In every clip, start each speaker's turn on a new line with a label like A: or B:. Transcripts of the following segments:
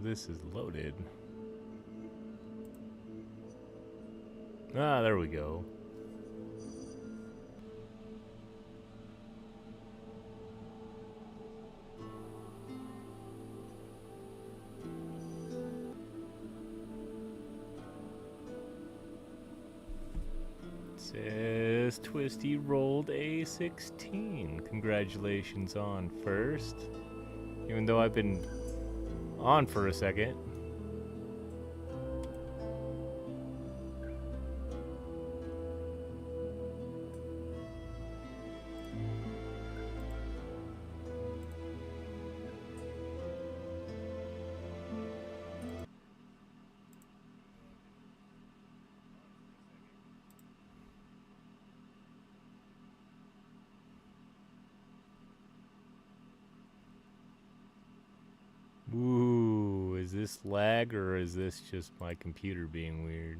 A: this is loaded. Ah, there we go. Says Twisty rolled a 16. Congratulations on first. Even though I've been on for a second. Ooh, is this lag or is this just my computer being weird?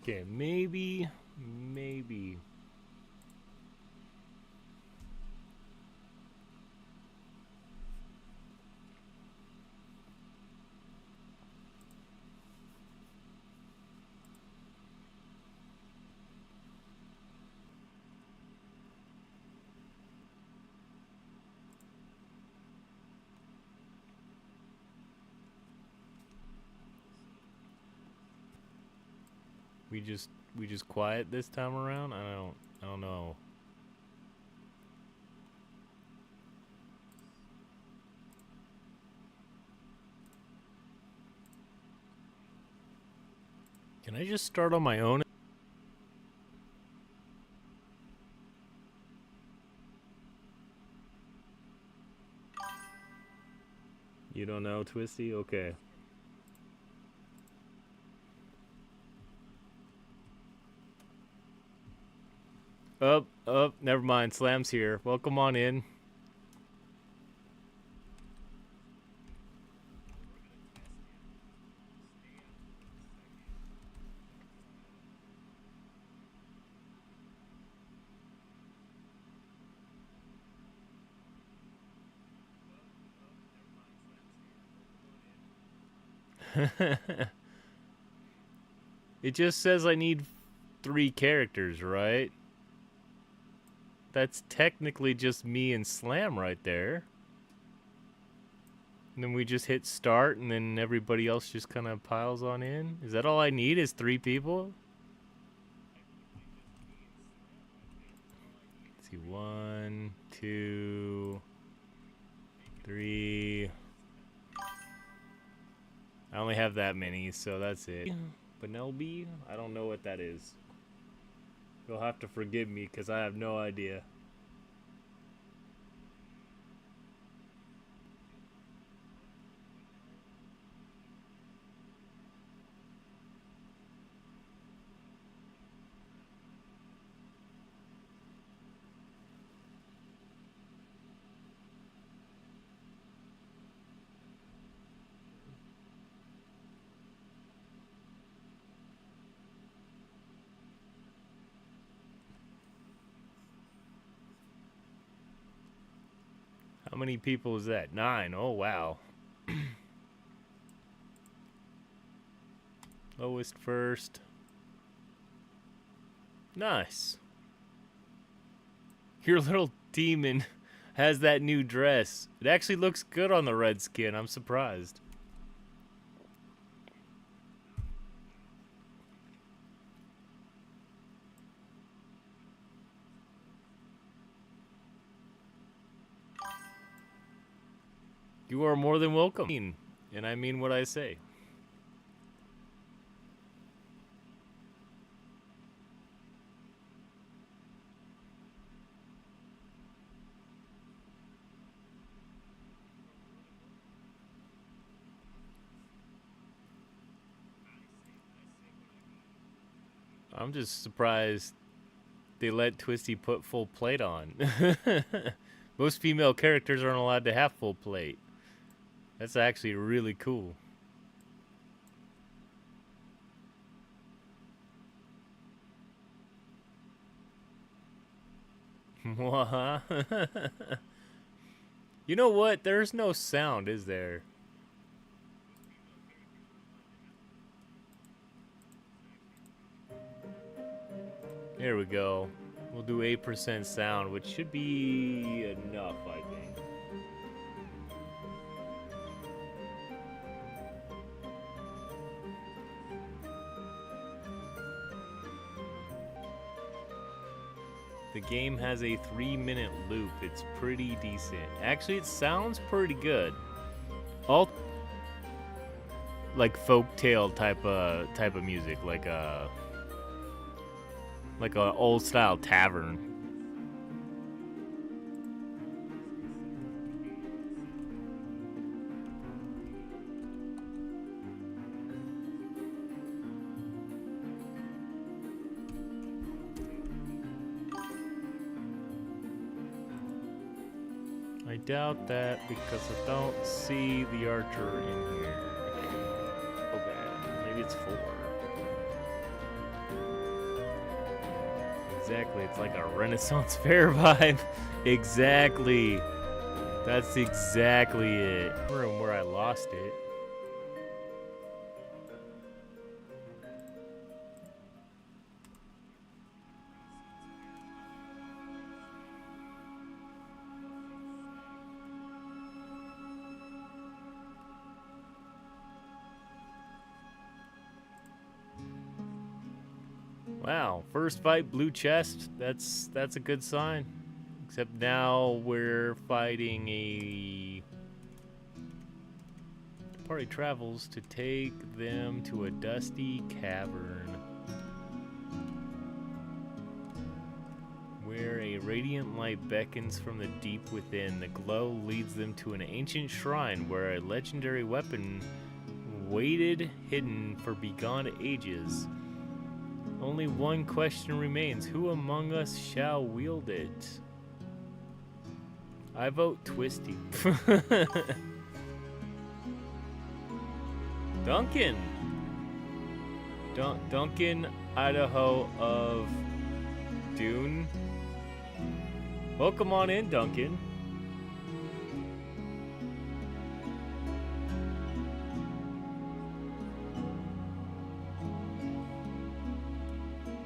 A: Okay, maybe. We just quiet this time around? I don't know. Can I just start on my own? You don't know, Twisty? Okay. Never mind. Slam's here. Welcome on in. It just says I need 3 characters, right? That's technically just me and Slam right there. And then we just hit start and then everybody else just kind of piles on in. Is that all I need is 3 people? Let's see, 1, 2, 3. I only have that many, so that's it. Benelby? I don't know what that is. You'll have to forgive me because I have no idea. How many people is that? 9. Oh, wow. Lowest first. Nice. Your little demon has that new dress. It actually looks good on the red skin. I'm surprised. You are more than welcome. And I mean what I say. I'm just surprised they let Twisty put full plate on. Most female characters aren't allowed to have full plate. That's actually really cool. You know what? There's no sound, is there? There we go. We'll do 8% sound, which should be enough, I think. The game has a 3-minute loop. It's pretty decent. Actually, it sounds pretty good. All like folktale type of music, like a old style tavern. I doubt that because I don't see the archer in here. Okay, maybe it's 4. Exactly, it's like a Renaissance fair vibe. Exactly. That's exactly it. Room where I lost it. Wow, first fight, blue chest. That's a good sign. Except now we're fighting a... The party travels to take them to a dusty cavern where a radiant light beckons from the deep within. The glow leads them to an ancient shrine where a legendary weapon waited hidden for beyond ages. Only one question remains. Who among us shall wield it? I vote Twisty. Duncan! Duncan, Idaho of Dune. Welcome on in, Duncan.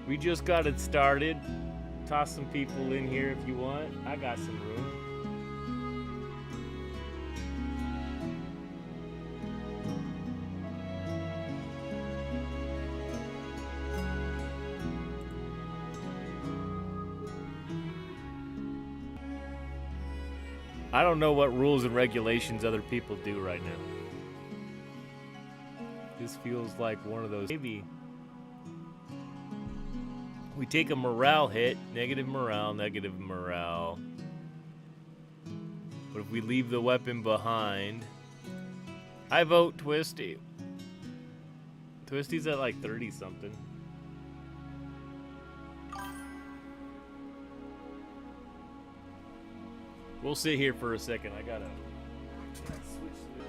A: We just got it started. Toss some people in here if you want. I got some room. I don't know what rules and regulations other people do right now. This feels like one of those. Maybe we take a morale hit, negative morale, negative morale. But if we leave the weapon behind, I vote Twisty. Twisty's at like 30 something. We'll sit here for a second. I gotta switch the...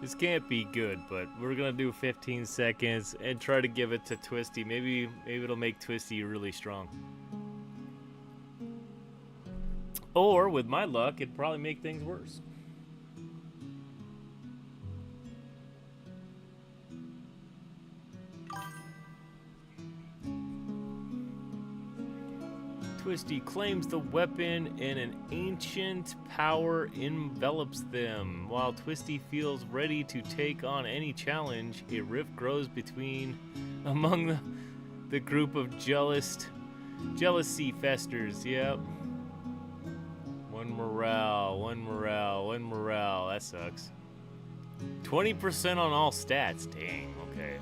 A: This can't be good, but we're gonna do 15 seconds and try to give it to Twisty. Maybe it'll make Twisty really strong. Or, with my luck, it'd probably make things worse. Twisty claims the weapon and an ancient power envelops them. While Twisty feels ready to take on any challenge, a rift grows among the group of jealousy festers. Yep. One morale. That sucks. 20% on all stats. Dang, okay.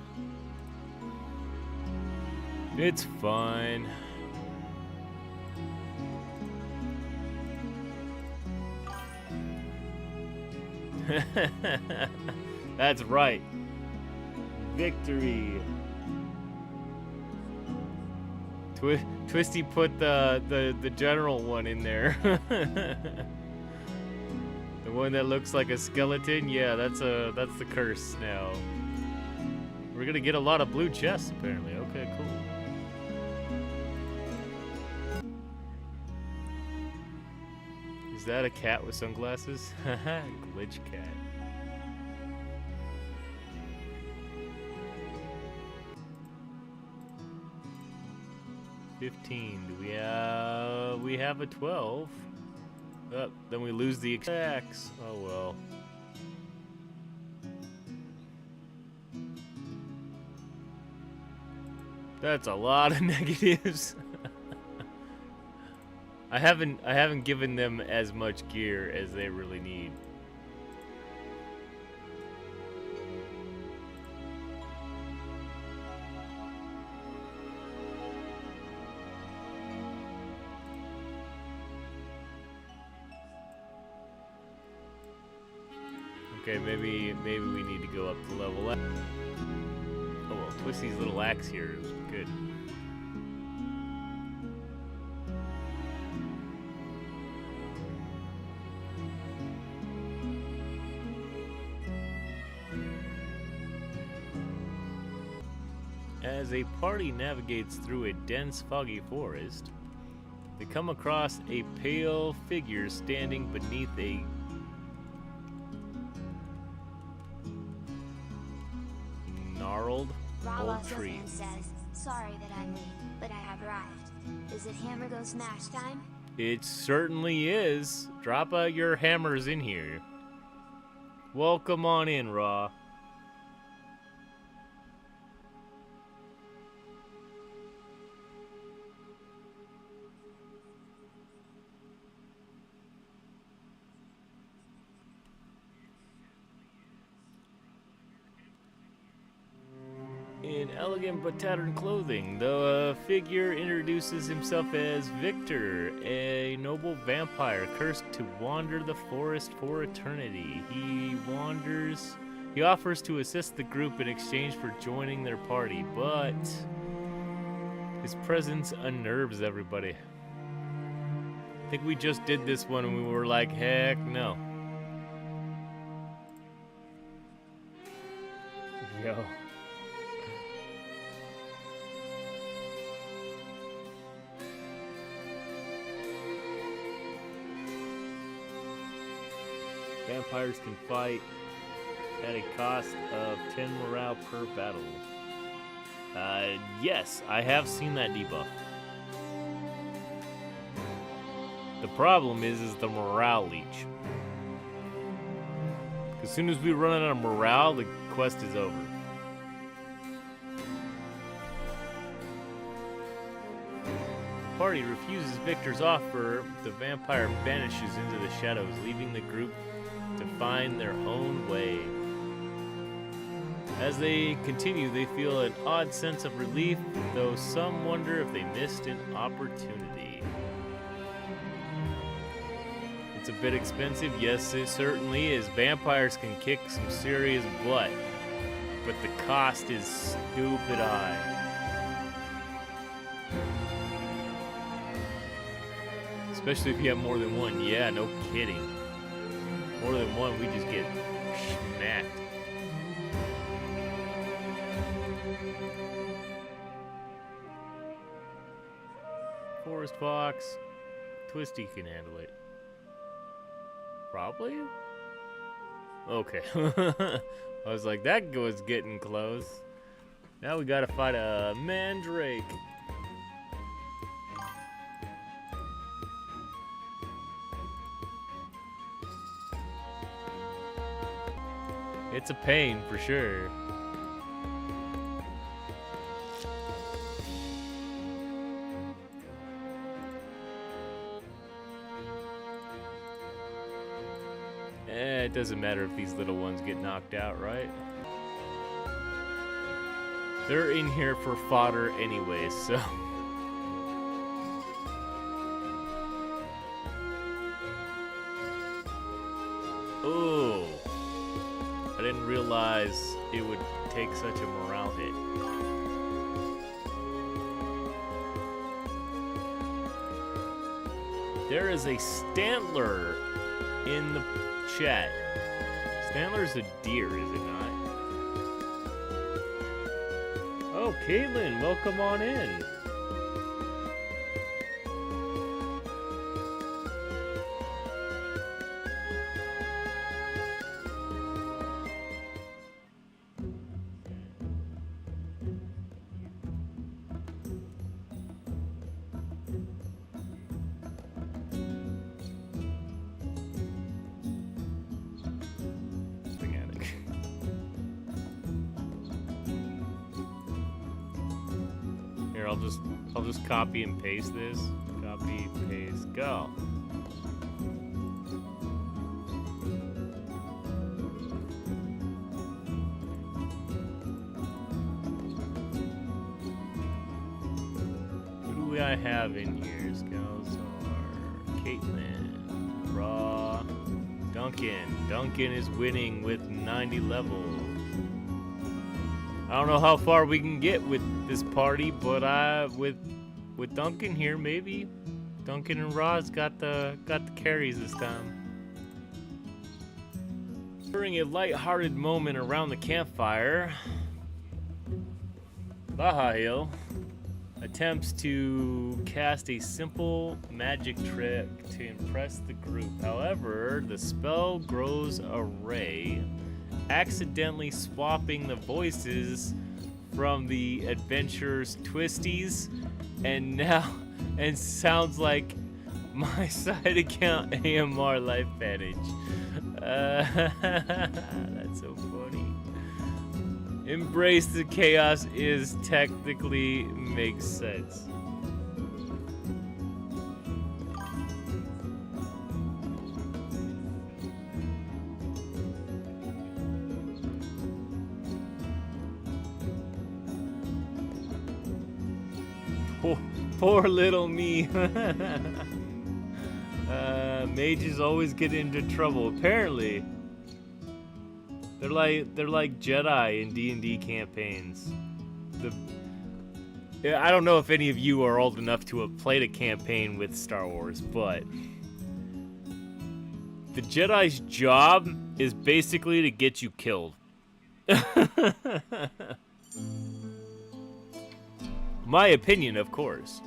A: It's fine. That's right. Victory. Twisty put the general one in there. The one that looks like a skeleton. Yeah, that's the curse now. We're gonna get a lot of blue chests apparently. Okay, cool. Is that a cat with sunglasses? Haha, glitch cat. $15. Do we have a 12? Oh, then we lose the axe. Oh well. That's a lot of negatives. I haven't given them as much gear as they really need. Okay, maybe we need to go up to level up. Oh well, Twisty's little axe here is good. As a party navigates through a dense, foggy forest, they come across a pale figure standing beneath a gnarled old tree.
B: Says, "Sorry that I'm late, but I have arrived. Is it Hammer Go Smash time?"
A: It certainly is. Drop your hammers in here. Welcome on in, Raw. In elegant but tattered clothing, the figure introduces himself as Victor, a noble vampire cursed to wander the forest for eternity. He offers to assist the group in exchange for joining their party, but his presence unnerves everybody. I think we just did this one and we were like, heck no. Yo. Vampires can fight at a cost of 10 morale per battle. Yes, I have seen that debuff. The problem is the morale leech. As soon as we run out of morale, the quest is over. The party refuses Victor's offer. The vampire vanishes into the shadows, leaving the group to find their own way. As they continue, they feel an odd sense of relief, though some wonder if they missed an opportunity. It's a bit expensive, yes it certainly is. Vampires can kick some serious butt, but the cost is stupid high. Especially if you have more than one. Yeah, no kidding. More than one, we just get smacked. Forest Fox. Twisty can handle it. Probably? Okay. I was like, that was getting close. Now we gotta fight a mandrake. It's a pain for sure. It doesn't matter if these little ones get knocked out, right? They're in here for fodder anyway, so. Oh, I didn't realize it would take such a morale hit. There is a Stantler in the chat. Stantler's a deer, is it not? Oh, Caitlin, welcome on in. I'll just copy and paste this. Copy, paste, go. Who do I have in here? Scalzar, Caitlin, Raw, Duncan. Duncan is winning with 90 levels. I don't know how far we can get with this party, but with Duncan here, maybe. Duncan and Roz got the carries this time. During a light-hearted moment around the campfire, Baha'il attempts to cast a simple magic trick to impress the group. However, the spell grows array, accidentally swapping the voices from the adventurers' twisties and sounds like my side account AMR Life Advantage. That's so funny. Embrace the chaos is technically makes sense. Poor little me. Mages always get into trouble. Apparently, they're like Jedi in D&D campaigns. I don't know if any of you are old enough to have played a campaign with Star Wars, but the Jedi's job is basically to get you killed. My opinion, of course.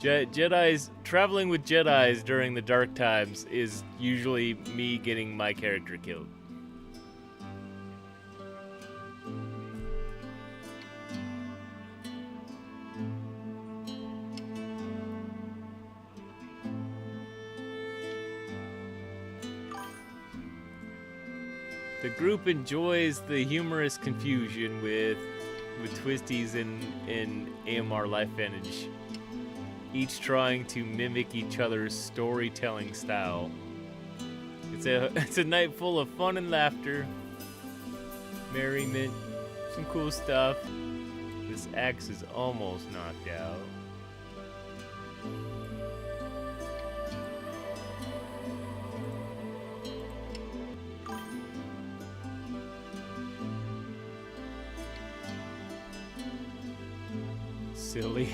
A: Traveling with Jedis during the dark times is usually me getting my character killed. The group enjoys the humorous confusion with twisties in AMR Life Advantage, each trying to mimic each other's storytelling style. It's a night full of fun and laughter, merriment, some cool stuff. This axe is almost knocked out. Silly.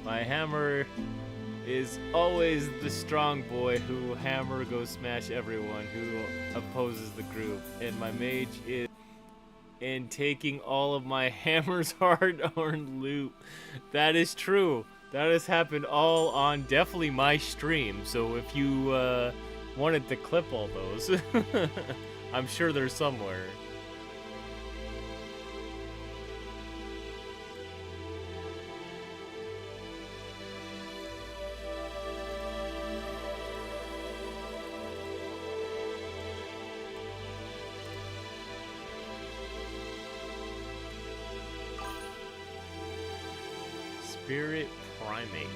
A: My hammer is always the strong boy who hammer go smash everyone who opposes the group, and my mage is and taking all of my Hammer's hard-earned loot. That is true. That has happened all on definitely my stream. So if you wanted to clip all those, I'm sure they're somewhere. Spirit Primate.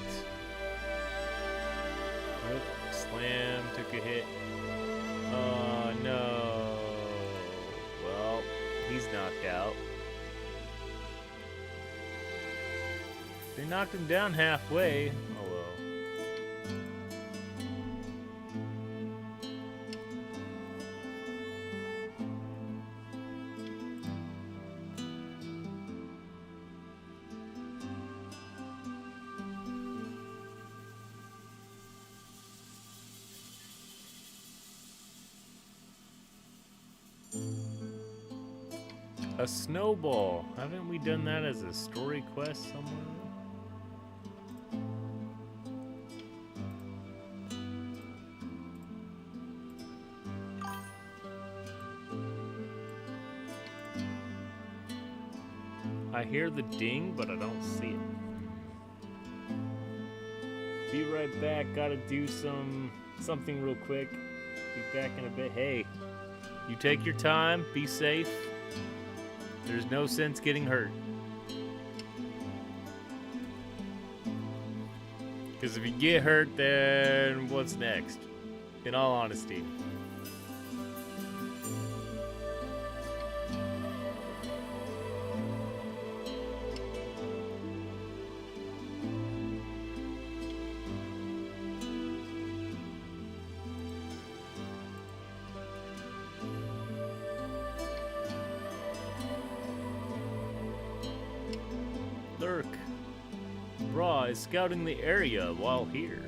A: Oop, slam, took a hit. Oh no. Well, he's knocked out. They knocked him down halfway. Oh well. A snowball. Haven't we done that as a story quest somewhere? I hear the ding, but I don't see it. Be right back. Gotta do something real quick. Be back in a bit. Hey, you take your time. Be safe. There's no sense getting hurt. Because if you get hurt, then what's next? In all honesty. Lurk. Raw is scouting the area while here.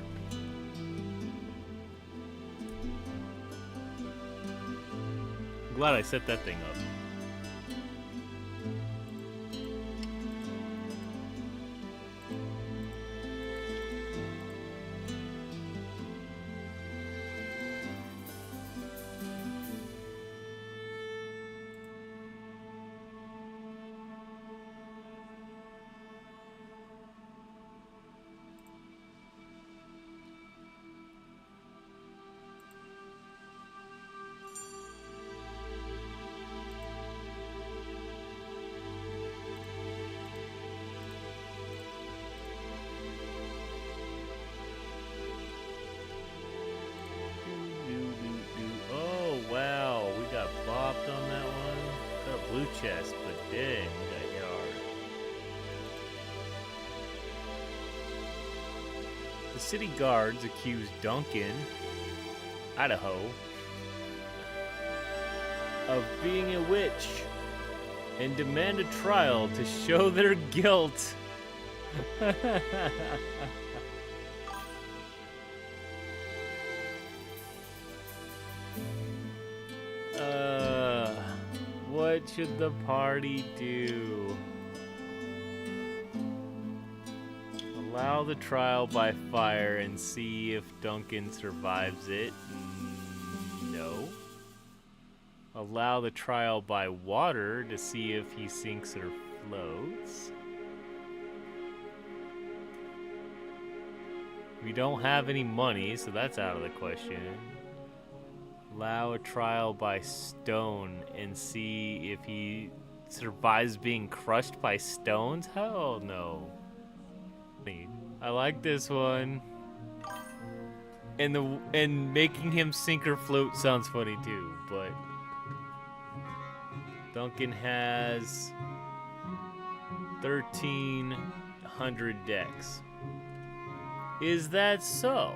A: I'm glad I set that thing up. Bopped on that one. Got a blue chest, but dang, we got hit hard. The city guards accuse Duncan, Idaho, of being a witch and demand a trial to show their guilt. What should the party do? Allow the trial by fire and see if Duncan survives it. No. Allow the trial by water to see if he sinks or floats. We don't have any money, so that's out of the question. Allow a trial by stone and see if he survives being crushed by stones? Hell no. I like this one. And making him sink or float sounds funny too, but Duncan has 1,300 decks. Is that so?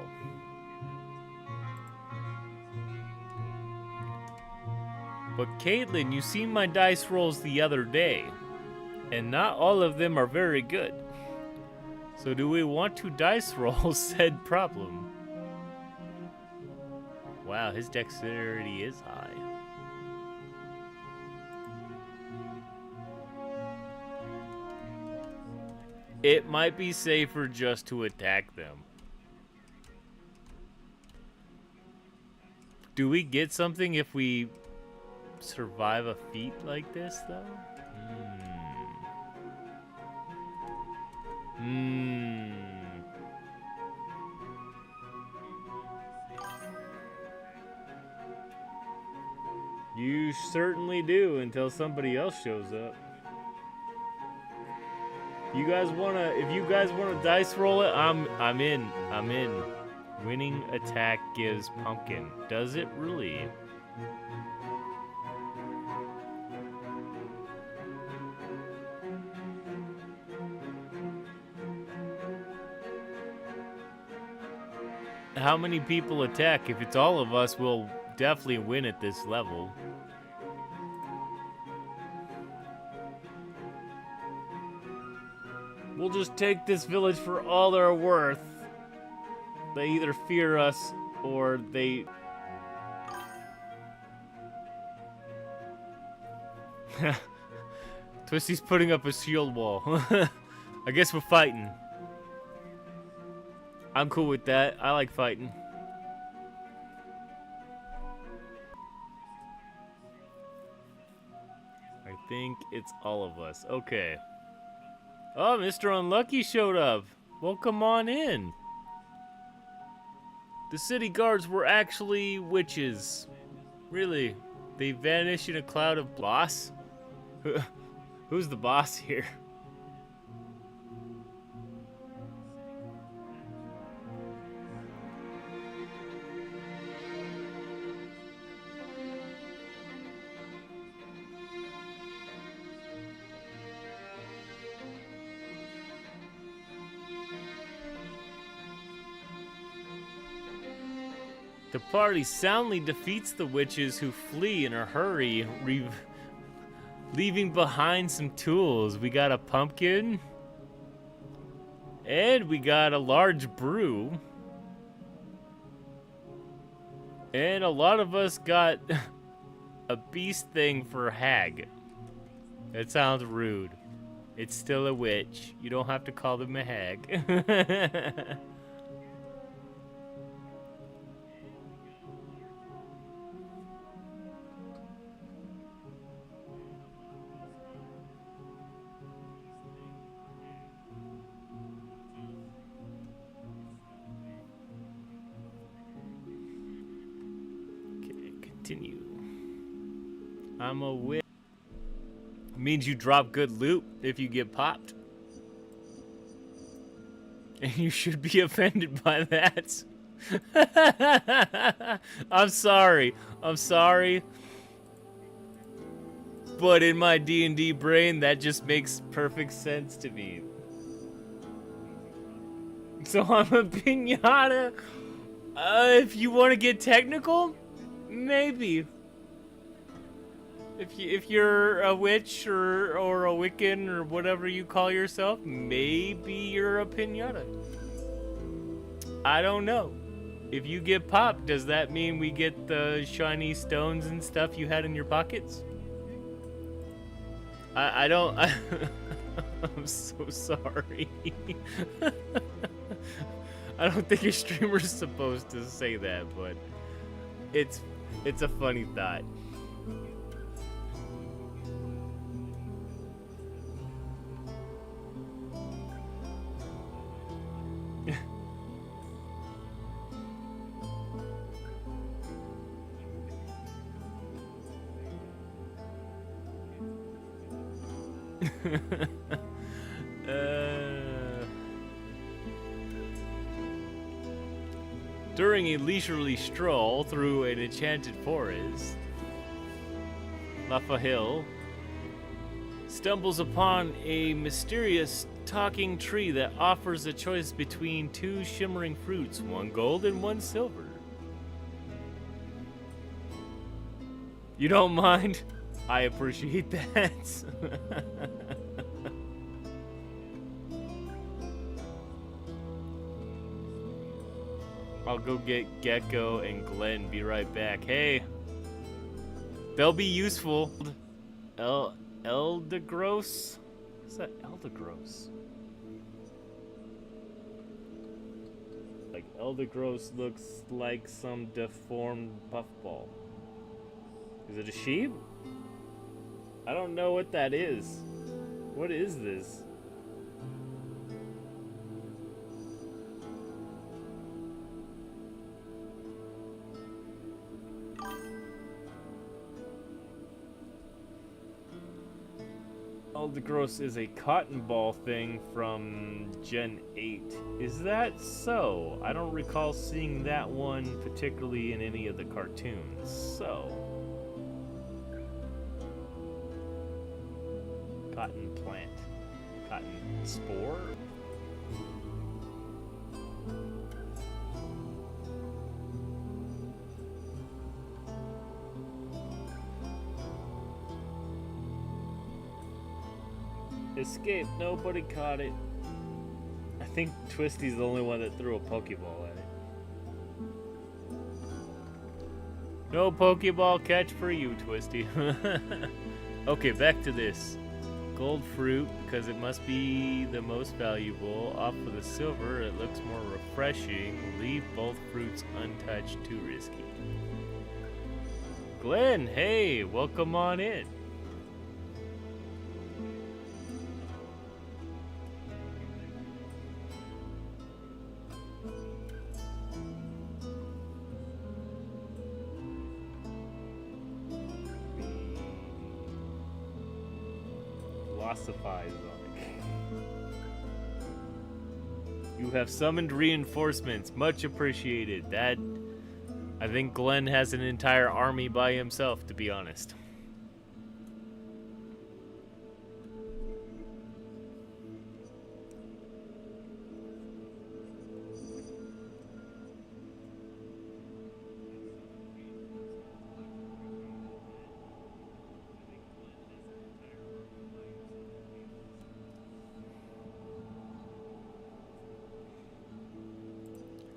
A: But Caitlin, you seen my dice rolls the other day, and not all of them are very good. So do we want to dice roll said problem? Wow, his dexterity is high. It might be safer just to attack them. Do we get something if we survive a feat like this, though? You certainly do until somebody else shows up. You guys wanna? If you guys wanna dice roll it, I'm in. I'm in. Winning attack gives pumpkin. Does it really? How many people attack? If it's all of us, we'll definitely win at this level. We'll just take this village for all they're worth. They either fear us or they... Twisty's putting up a shield wall. I guess we're fighting. I'm cool with that. I like fighting. I think it's all of us. Okay. Oh, Mr. Unlucky showed up. Well, come on in. The city guards were actually witches. Really? They vanish in a cloud of boss? Who's the boss here? The party soundly defeats the witches who flee in a hurry, leaving behind some tools. We got a pumpkin, and we got a large brew, and a lot of us got a beast thing for hag. That sounds rude. It's still a witch. You don't have to call them a hag. Continue. I'm a witch. Means you drop good loot if you get popped. And you should be offended by that. I'm sorry. I'm sorry. But in my D&D brain, that just makes perfect sense to me. So I'm a piñata. If you want to get technical, maybe. If you're a witch or a Wiccan or whatever you call yourself, maybe you're a piñata. I don't know. If you get popped, does that mean we get the shiny stones and stuff you had in your pockets? I don't... I'm so sorry. I don't think a streamer's supposed to say that, but it's a funny thought. During a leisurely stroll through an enchanted forest, EmberVale stumbles upon a mysterious talking tree that offers a choice between two shimmering fruits, one gold and one silver. You don't mind? I appreciate that. I'll go get Gecko and Glenn. Be right back. Hey, they'll be useful. Eldegross? What's that? Eldegross. Like Eldergross looks like some deformed puffball. Is it a sheep? I don't know what that is. What is this? Eldergross is a cotton ball thing from Gen 8. Is that so? I don't recall seeing that one particularly in any of the cartoons. So. Cotton plant. Cotton spore? Escape, nobody caught it. I think Twisty's the only one that threw a Pokeball at it. No Pokeball catch for you, Twisty. Okay, back to this. Gold fruit, because it must be the most valuable. Off for the silver, it looks more refreshing. Leave both fruits untouched, too risky. Glenn, hey, welcome on in. Philosophize on it. You have summoned reinforcements. Much appreciated. That, I think Glenn has an entire army by himself, to be honest.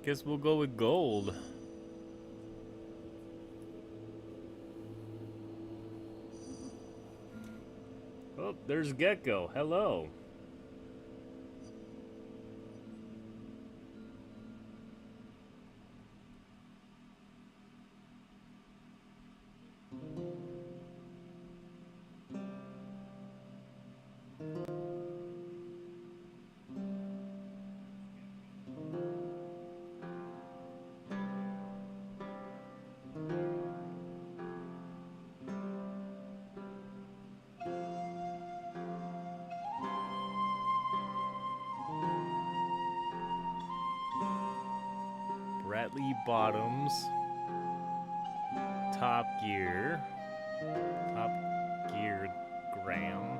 A: Guess we'll go with gold. Oh, there's Gecko. Hello. Bradley Bottoms, Top Gear Graham.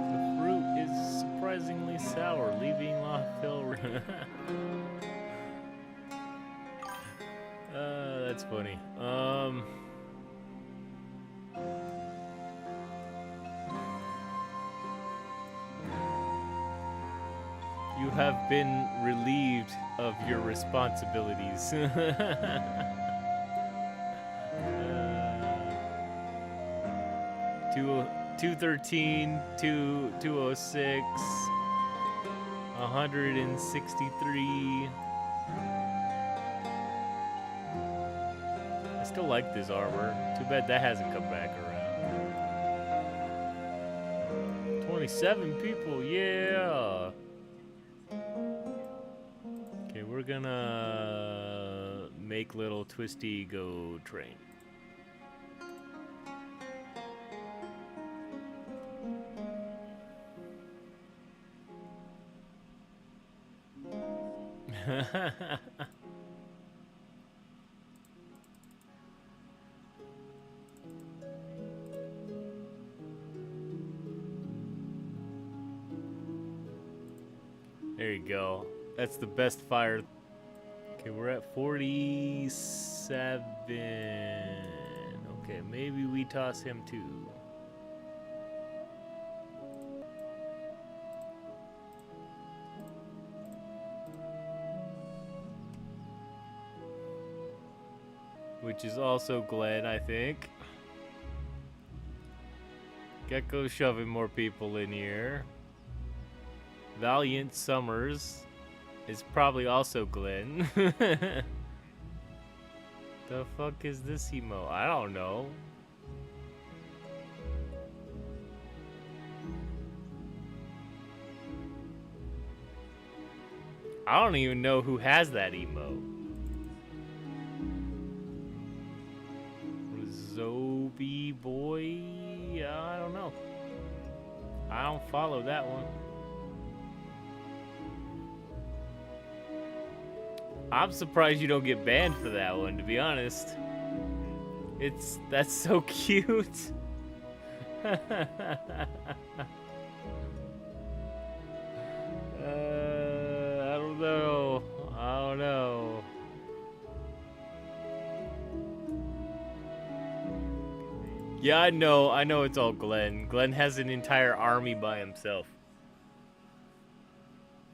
A: The fruit is surprisingly sour, leaving Lockville. That's funny. You have been relieved of your responsibilities. 213, 206, 163. I still like this armor. Too bad that hasn't come back around. 27 people, yeah. Okay, we're gonna make little Twisty go train. There you go. That's the best fire. Okay, we're at 47. Okay, maybe we toss him too. Which is also Glenn, I think. Gecko shoving more people in here. Valiant Summers is probably also Glenn. The fuck is this emo? I don't know. I don't even know who has that emo. Zobi boy? I don't know. I don't follow that one. I'm surprised you don't get banned for that one, to be honest. That's so cute. I don't know. I don't know. Yeah, I know it's all Glenn. Glenn has an entire army by himself.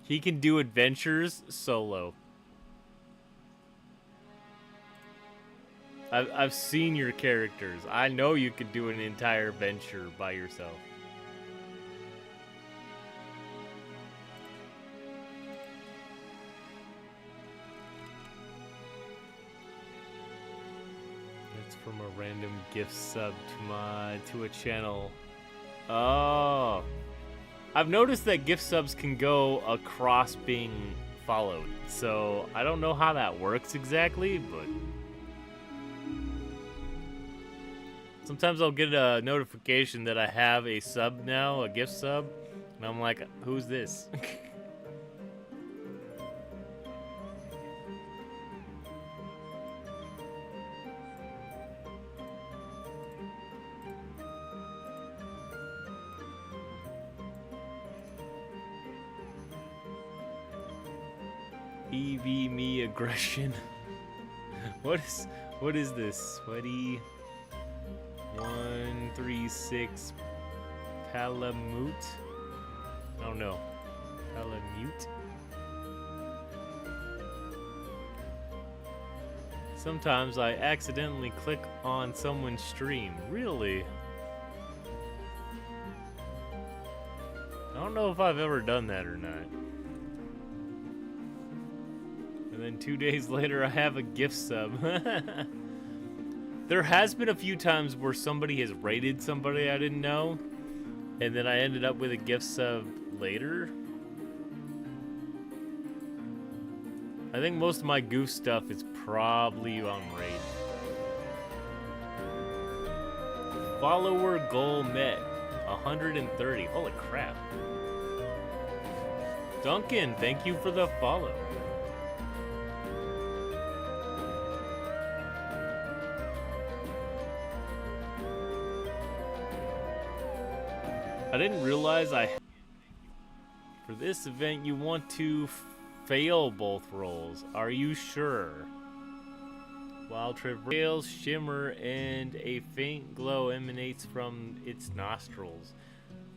A: He can do adventures solo. I've seen your characters. I know you could do an entire venture by yourself. That's from a random gift sub to a channel. Oh. I've noticed that gift subs can go across being followed. So I don't know how that works exactly, but sometimes I'll get a notification that I have a sub now, a gift sub, and I'm like, who's this? EV me aggression. What is this? Sweaty 136 Palamute? Oh no. Palamute? Sometimes I accidentally click on someone's stream. Really? I don't know if I've ever done that or not. And then 2 days later I have a gift sub. There has been a few times where somebody has raided somebody I didn't know, and then I ended up with a gift sub later. I think most of my goof stuff is probably on raid. Follower goal met. 130. Holy crap. Duncan, thank you for the follow. I didn't realize for this event you want to fail both rolls. Are you sure? While travails shimmer and a faint glow emanates from its nostrils.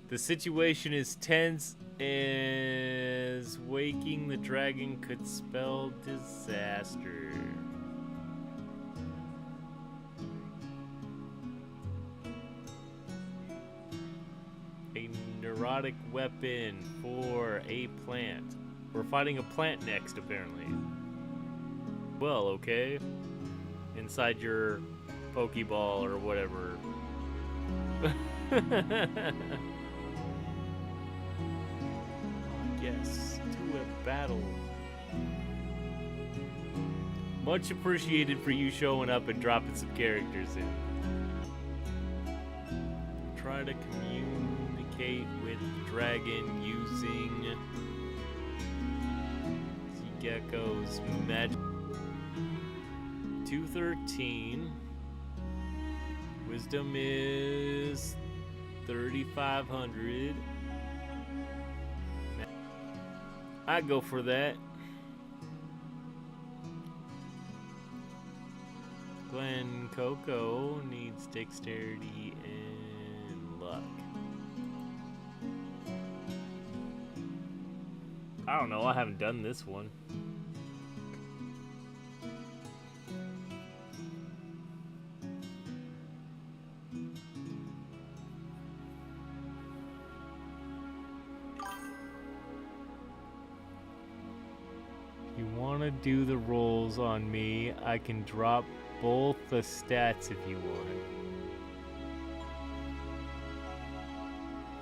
A: The situation is tense as waking the dragon could spell disaster. A neurotic weapon for a plant. We're fighting a plant next, apparently. Well, okay. Inside your Pokeball or whatever. Yes, to a battle. Much appreciated for you showing up and dropping some characters in. Try to communicate with the dragon using Gecko's magic. 213. Wisdom is 3,500. I'd go for that. Glen Coco needs dexterity and luck. I don't know, I haven't done this one. to do the rolls on me, I can drop both the stats if you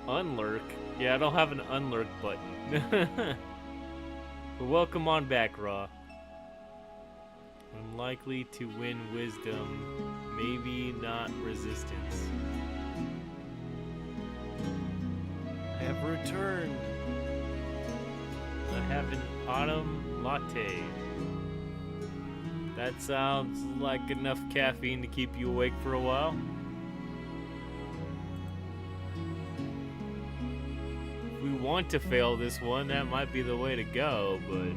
A: want. Unlurk? Yeah, I don't have an unlurk button. But welcome on back, Raw. Unlikely to win wisdom, maybe not resistance. I have returned. I have an autumn latte. That sounds like enough caffeine to keep you awake for a while. If we want to fail this one, that might be the way to go, but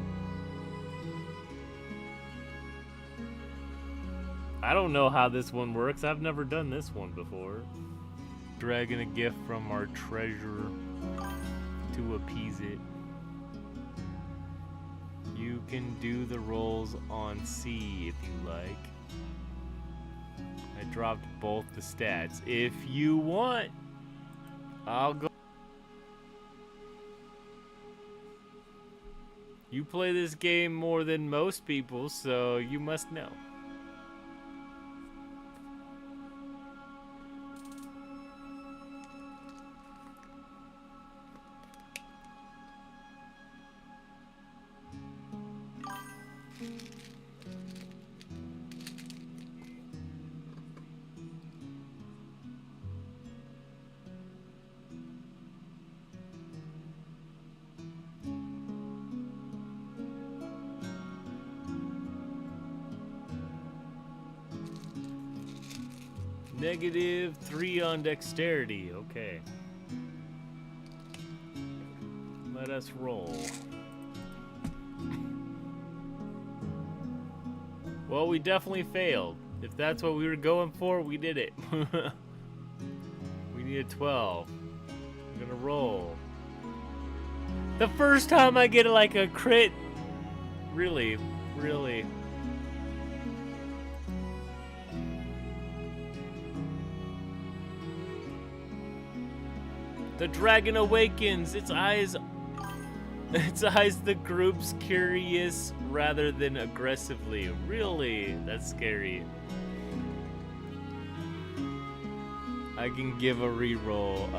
A: I don't know how this one works. I've never done this one before. Dragging a gift from our treasure to appease it. You can do the rolls on C if you like. I dropped both the stats. If you want, I'll go. You play this game more than most people, so you must know. -3 on dexterity. Okay. Let us roll. Well, we definitely failed. If that's what we were going for, we did it. We need a 12. I'm gonna roll. The first time I get like a crit. Really, really. The dragon awakens. Its eyes the group's curious rather than aggressively. Really? That's scary. I can give a reroll.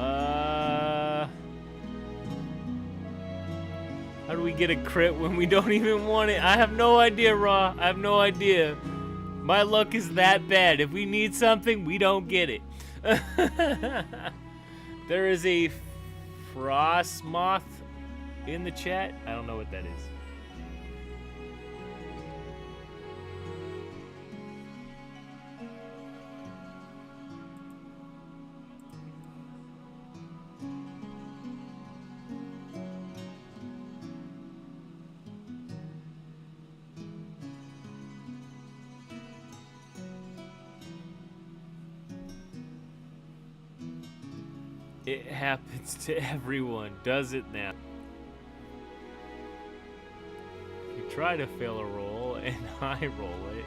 A: How do we get a crit when we don't even want it? I have no idea, Raw. I have no idea. My luck is that bad. If we need something, we don't get it. There is a frost moth in the chat. I don't know what that is. It happens to everyone, does it now? You try to fail a roll and I roll it.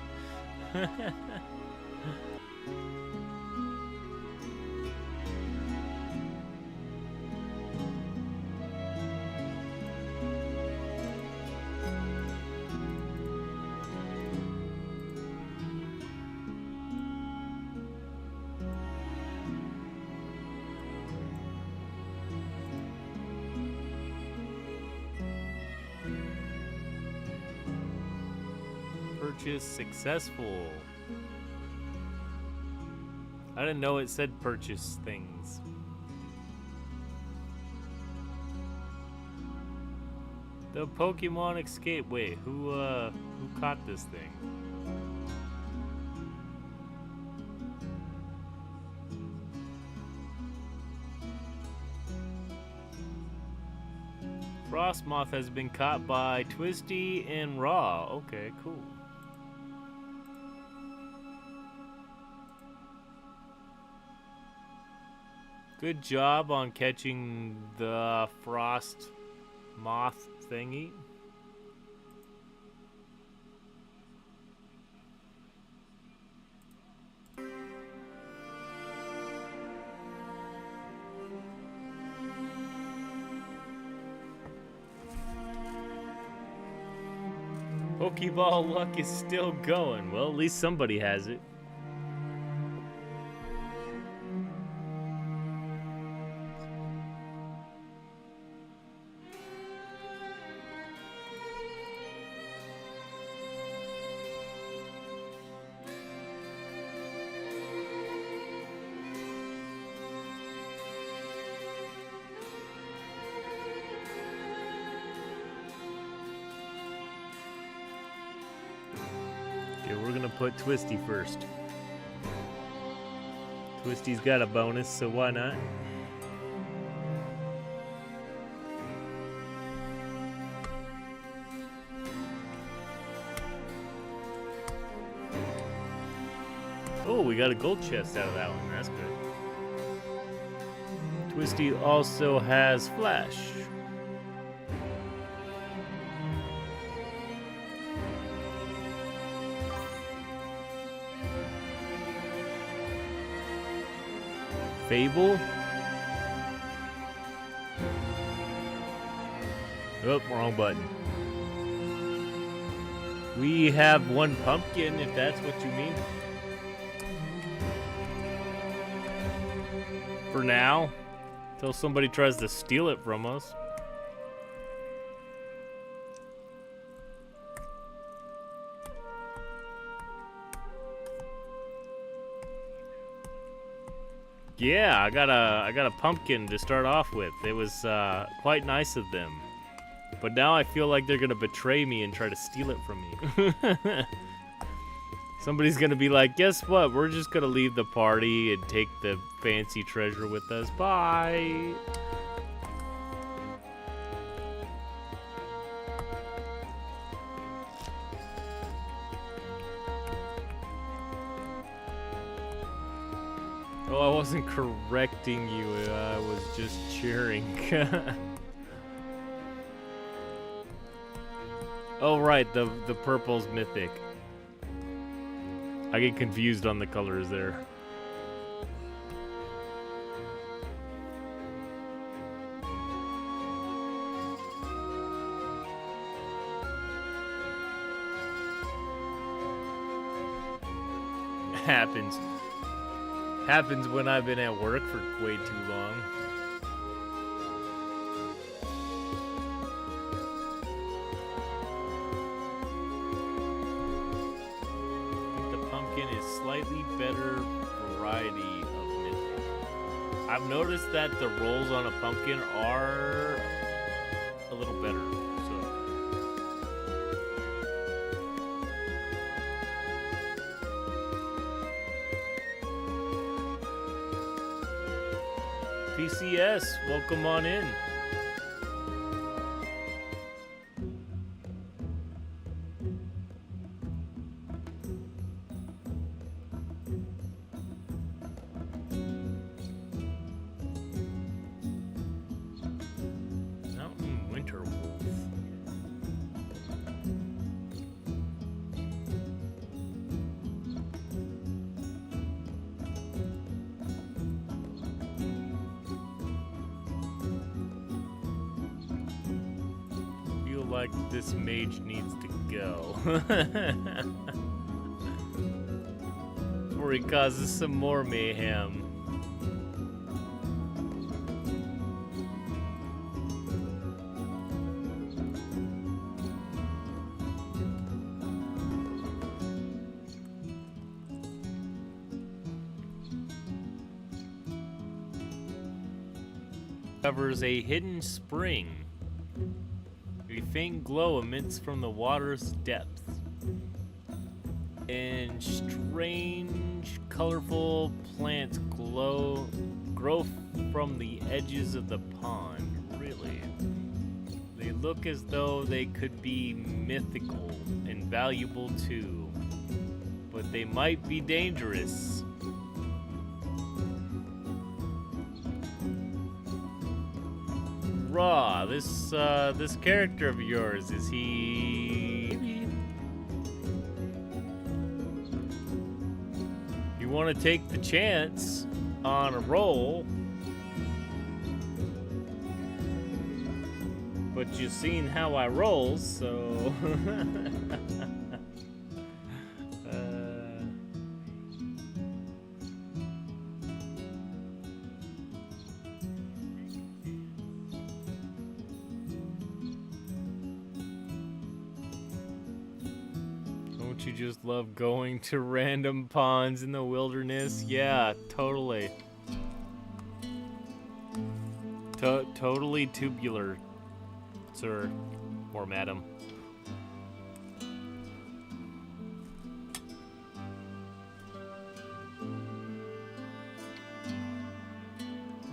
A: Purchase successful. I didn't know it said purchase things. The Pokemon escape. Wait, who caught this thing? Frostmoth has been caught by Twisty and Raw. Okay, cool. Good job on catching the frost moth thingy. Pokeball luck is still going. Well, at least somebody has it. Okay, we're gonna put Twisty first. Twisty's got a bonus, so why not? Oh, we got a gold chest out of that one. That's good. Twisty also has Flash. Fable. Oh, wrong button. We have one pumpkin, if that's what you mean. For now, until somebody tries to steal it from us. Yeah, I got a pumpkin to start off with. It was quite nice of them. But now I feel like they're gonna betray me and try to steal it from me. Somebody's gonna be like, guess what? We're just gonna leave the party and take the fancy treasure with us. Bye. Oh, I wasn't correcting you. I was just cheering. Oh, right. The purple's mythic. I get confused on the colors there. Happens when I've been at work for way too long. I think the pumpkin is slightly better variety of mythic. I've noticed that the rolls on a pumpkin are a little better. PCS, welcome on in. Mountain Winter Wolf. Like this mage needs to go before he causes some more mayhem. Covers a hidden spring. A faint glow emits from the water's depths, and strange, colorful plants grow from the edges of the pond. Really, they look as though they could be mythical and valuable too, but they might be dangerous. Raw, this character of yours, is he... You want to take the chance on a roll, but but you've seen how I roll, so... Don't you just love going to random ponds in the wilderness? Yeah, totally. Totally tubular, sir, or madam.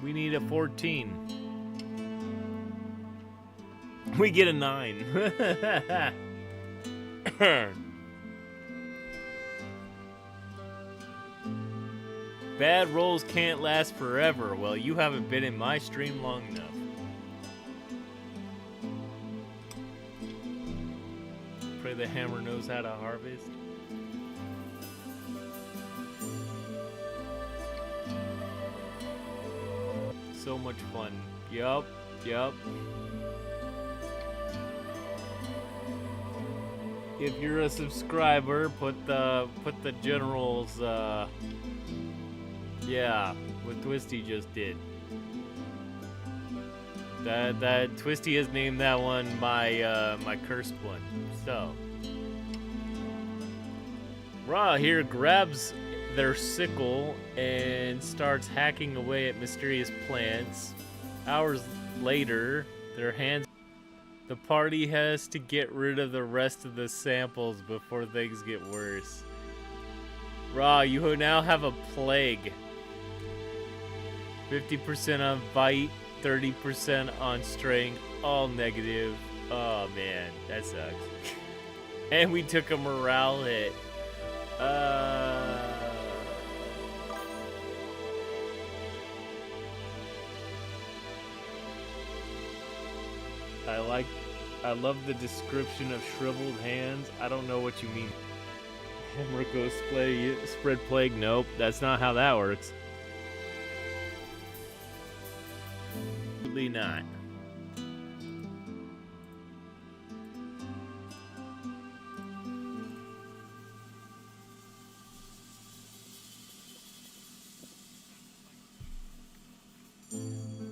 A: We need a 14. We get a 9. Bad rolls can't last forever. Well, you haven't been in my stream long enough. Pray the hammer knows how to harvest. So much fun. Yup. If you're a subscriber, put the generals yeah, what Twisty just did. That Twisty has named that one my my cursed one. So Ra here grabs their sickle and starts hacking away at mysterious plants. Hours later, their hands. The party has to get rid of the rest of the samples before things get worse. Ra, you now have a plague. 50% on bite, 30% on strength, all negative. Oh man, that sucks. And we took a morale hit. I love the description of shriveled hands. I don't know what you mean. Hamrico spread plague. Nope, that's not how that works. Absolutely not.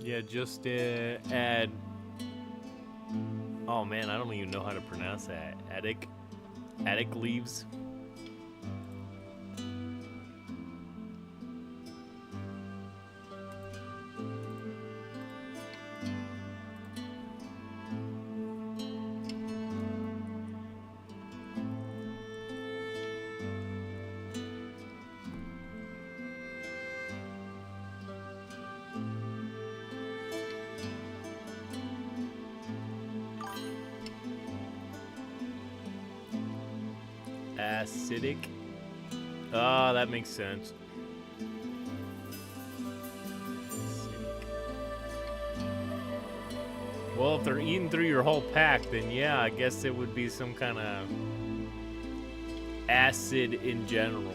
A: Yeah, just add. Oh man, I don't even know how to pronounce that. Attic leaves. Acidic. Ah, that makes sense. Well, if they're eating through your whole pack, then yeah, I guess it would be some kind of acid in general.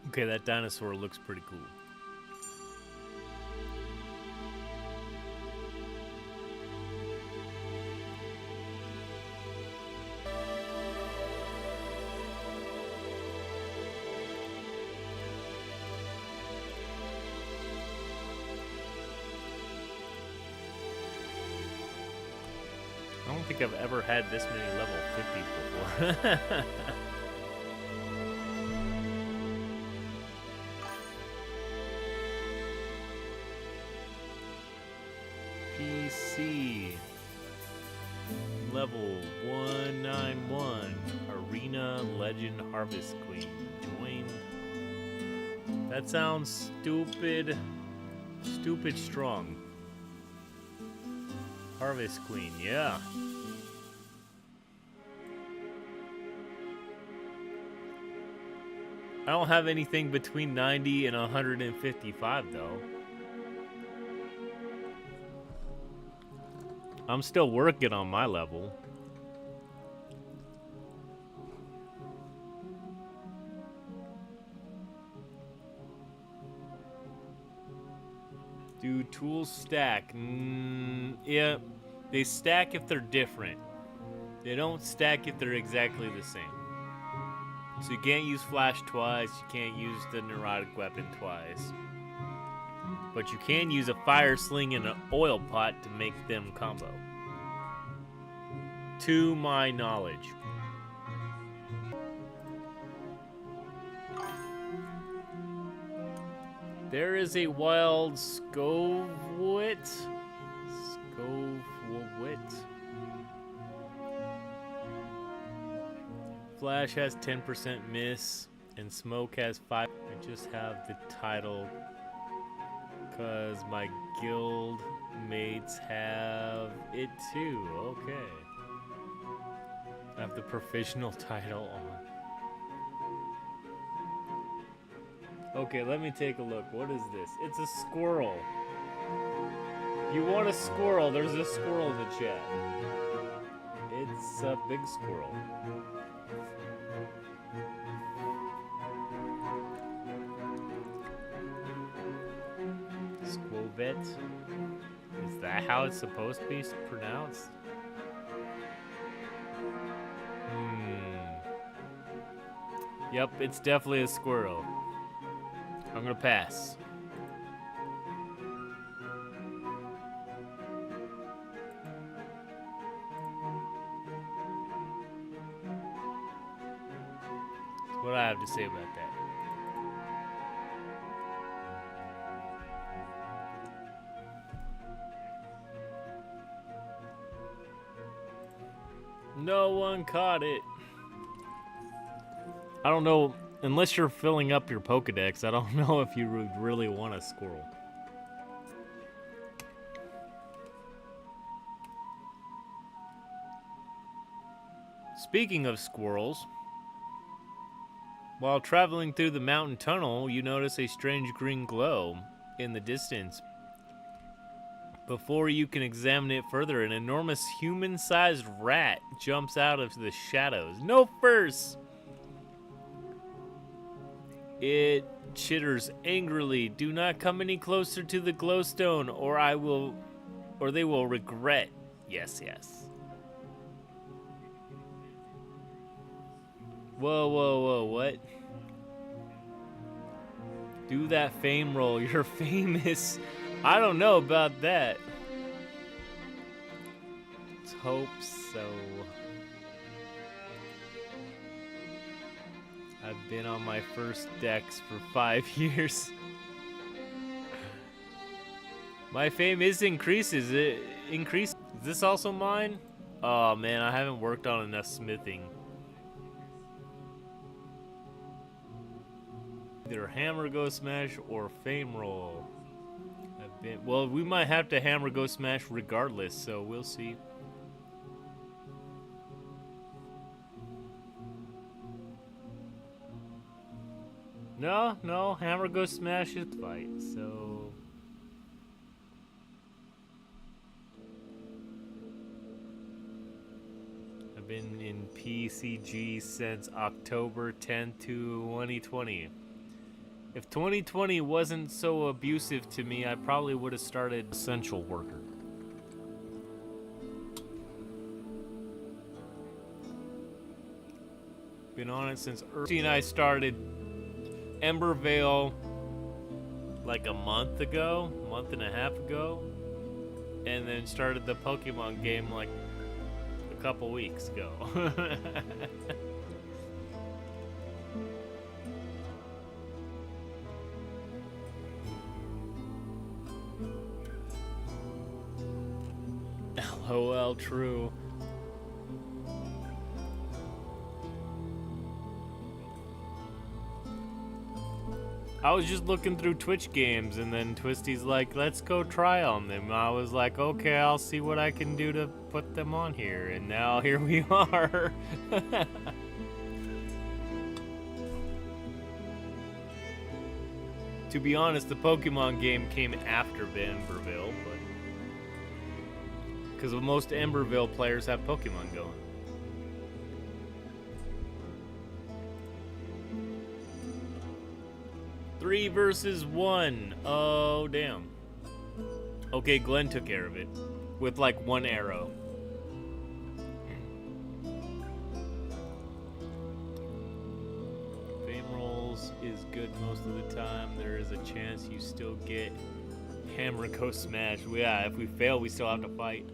A: Okay, that dinosaur looks pretty cool. I don't think I've ever had this many level 50s before. PC. 191. Arena Legend Harvest Queen. Join. That sounds stupid. Stupid strong. Harvest Queen, yeah. I don't have anything between 90 and 155 though. I'm still working on my level. Do tools stack? Yeah, they stack if they're different. They don't stack if they're exactly the same. So you can't use flash twice, you can't use the neurotic weapon twice. But you can use a fire sling and an oil pot to make them combo. To my knowledge. There is a wild Scovewit. Flash has 10% miss, and Smoke has 5. I just have the title because my guild mates have it too. Okay. I have the professional title on. Okay, let me take a look. What is this? It's a squirrel. You want a squirrel? There's a squirrel in the chat. It's a big squirrel. Squovet? Is that how it's supposed to be pronounced? Yep, it's definitely a squirrel. I'm gonna pass. That's what I have to say about that. No one caught it. I don't know, unless you're filling up your Pokedex, I don't know if you would really want a squirrel. Speaking of squirrels, while traveling through the mountain tunnel, you notice a strange green glow in the distance. Before you can examine it further, an enormous human-sized rat jumps out of the shadows. No first! It chitters angrily. Do not come any closer to the glowstone, or they will regret. Yes, yes. Whoa, whoa, whoa, what? Do that fame roll. You're famous. I don't know about that. Let's hope so. I've been on my first decks for 5 years. My fame is increases. It increases. Is this also mine? Oh man, I haven't worked on enough smithing. Either hammer, go smash, or fame roll. Well, we might have to hammer, go smash regardless, so we'll see. No, hammer, go smash is fight, so... I've been in PCG since October 10th, 2020. If 2020 wasn't so abusive to me, I probably would have started essential worker. Been on it since early. And I started EmberVale like a month and a half ago, and then started the Pokemon game like a couple weeks ago. LOL, true. I was just looking through Twitch games, and then Twisty's like, let's go try on them. I was like, okay, I'll see what I can do to put them on here. And now here we are. To be honest, the Pokemon game came after EmberVale, but because most EmberVale players have Pokemon going. Three versus one. Oh, damn. Okay, Glenn took care of it with like one arrow. Fame rolls is good most of the time. There is a chance you still get hammer go smash. Yeah, if we fail, we still have to fight.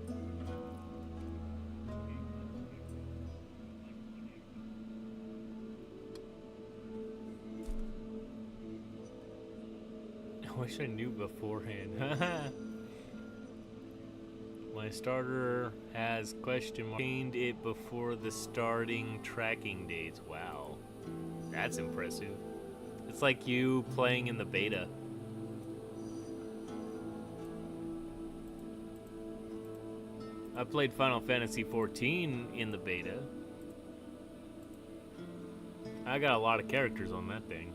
A: I wish I knew beforehand. My starter has question mark. Obtained it before the starting tracking dates. Wow. That's impressive. It's like you playing in the beta. I played Final Fantasy XIV in the beta. I got a lot of characters on that thing.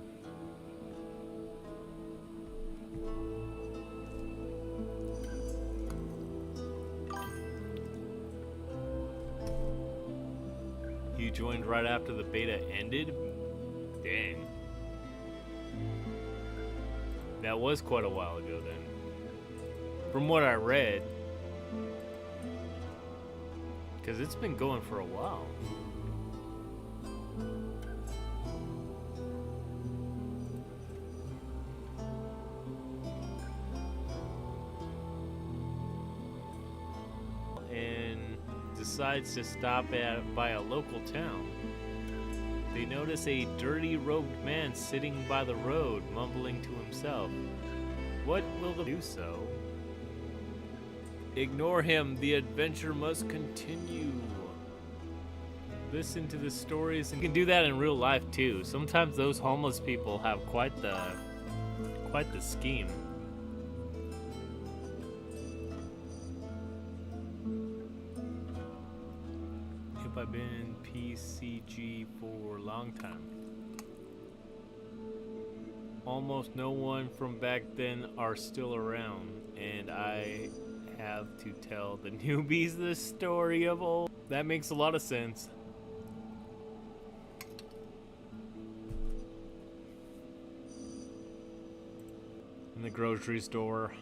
A: You joined right after the beta ended? Dang. That was quite a while ago then. From what I read. Because it's been going for a while. Decides to stop by a local town. They notice a dirty robed man sitting by the road, mumbling to himself. What will they do so? Ignore him, the adventure must continue. Listen to the stories, and you can do that in real life too. Sometimes those homeless people have quite the scheme. I've been in PCG for a long time. Almost no one from back then are still around, and I have to tell the newbies the story of old. That makes a lot of sense. In the grocery store.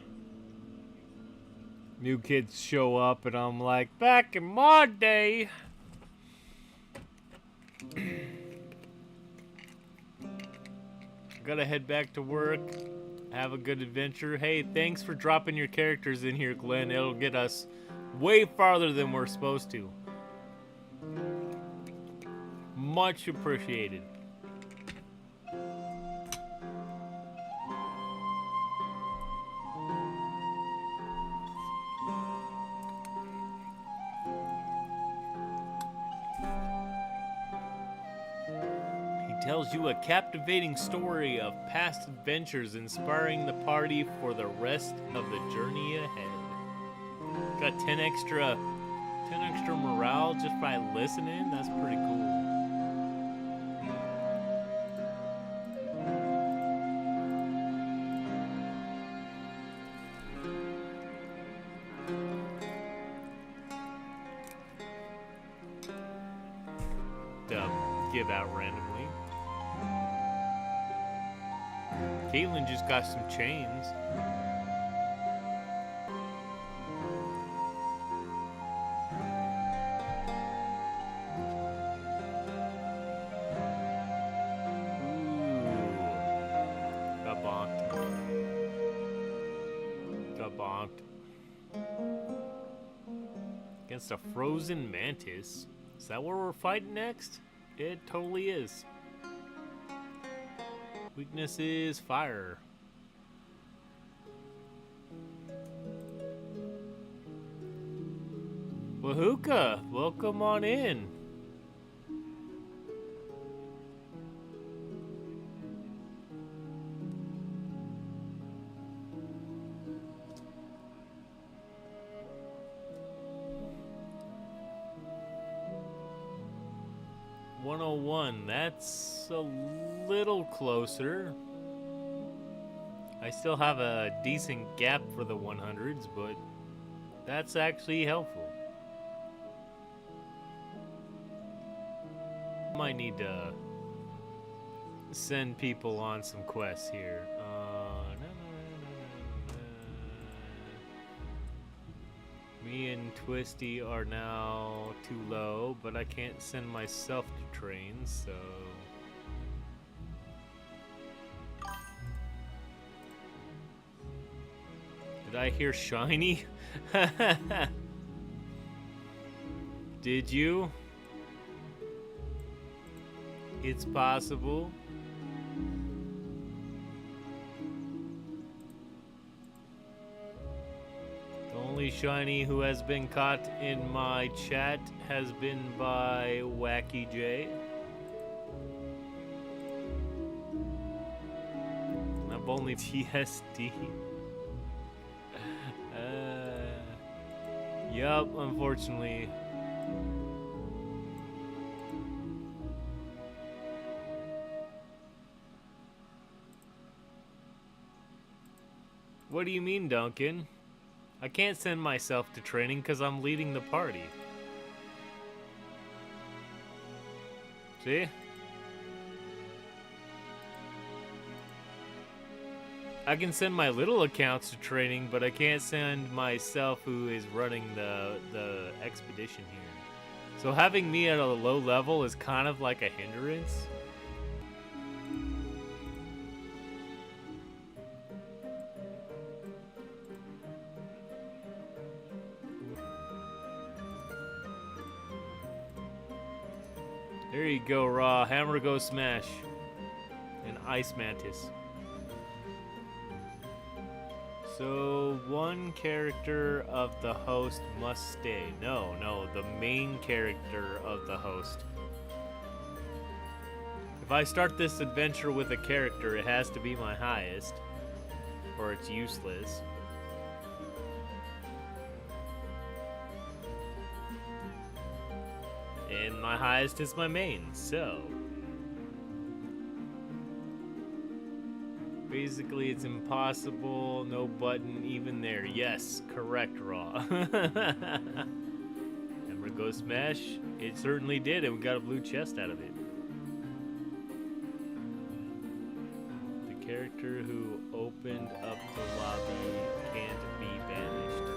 A: New kids show up, and I'm like, back in my day. Gotta head back to work. Have a good adventure. Hey, thanks for dropping your characters in here, Glenn. It'll get us way farther than we're supposed to. Much appreciated. Tells you a captivating story of past adventures, inspiring the party for the rest of the journey ahead. Got 10 extra morale just by listening. That's pretty cool. Give out randomly. Caitlin just got some chains. Ooh. Got bonked. Got bonked. Against a frozen mantis. Is that where we're fighting next? It totally is. Weakness is fire. Wahuka, welcome on in. 101, that's a little closer. I still have a decent gap for the 100s, but that's actually helpful. Might need to send people on some quests here. Me and Twisty are now too low, but I can't send myself to train, so... Did I hear shiny? Did you? It's possible. The only shiny who has been caught in my chat has been by Wacky J. I've only TSD. Yup, unfortunately. What do you mean, Duncan? I can't send myself to training because I'm leading the party. See? I can send my little accounts to training, but I can't send myself who is running the expedition here. So having me at a low level is kind of like a hindrance. There you go, Raw. Hammer go smash. And Ice Mantis. So, one character of the host must stay. No, the main character of the host. If I start this adventure with a character, it has to be my highest, or it's useless. And my highest is my main, so... Basically, it's impossible. No button even there. Yes, correct, Raw. Ember go smash. It certainly did, and we got a blue chest out of it. The character who opened up the lobby can't be banished.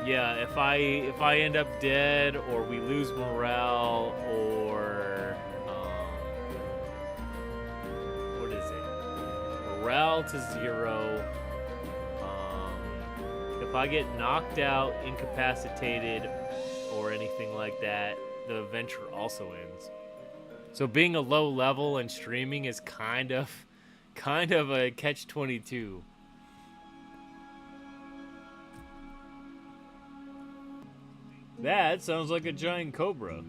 A: Yeah, if I end up dead, or we lose morale, or morale to 0. If I get knocked out, incapacitated, or anything like that, the adventure also ends. So being a low level and streaming is kind of a catch-22. That sounds like a giant cobra.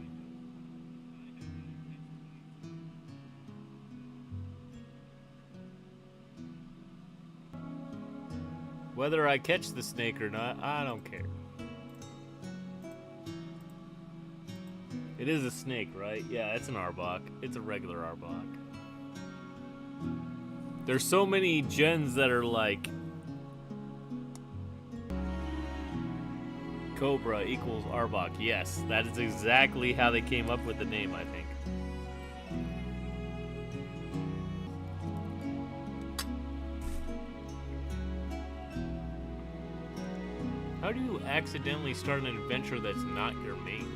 A: Whether I catch the snake or not, I don't care. It is a snake, right? Yeah, it's an arbok. It's a regular arbok. There's so many gens that are like Cobra equals arbok. Yes, that is exactly how they came up with the name, I think. How do you accidentally start an adventure that's not your main?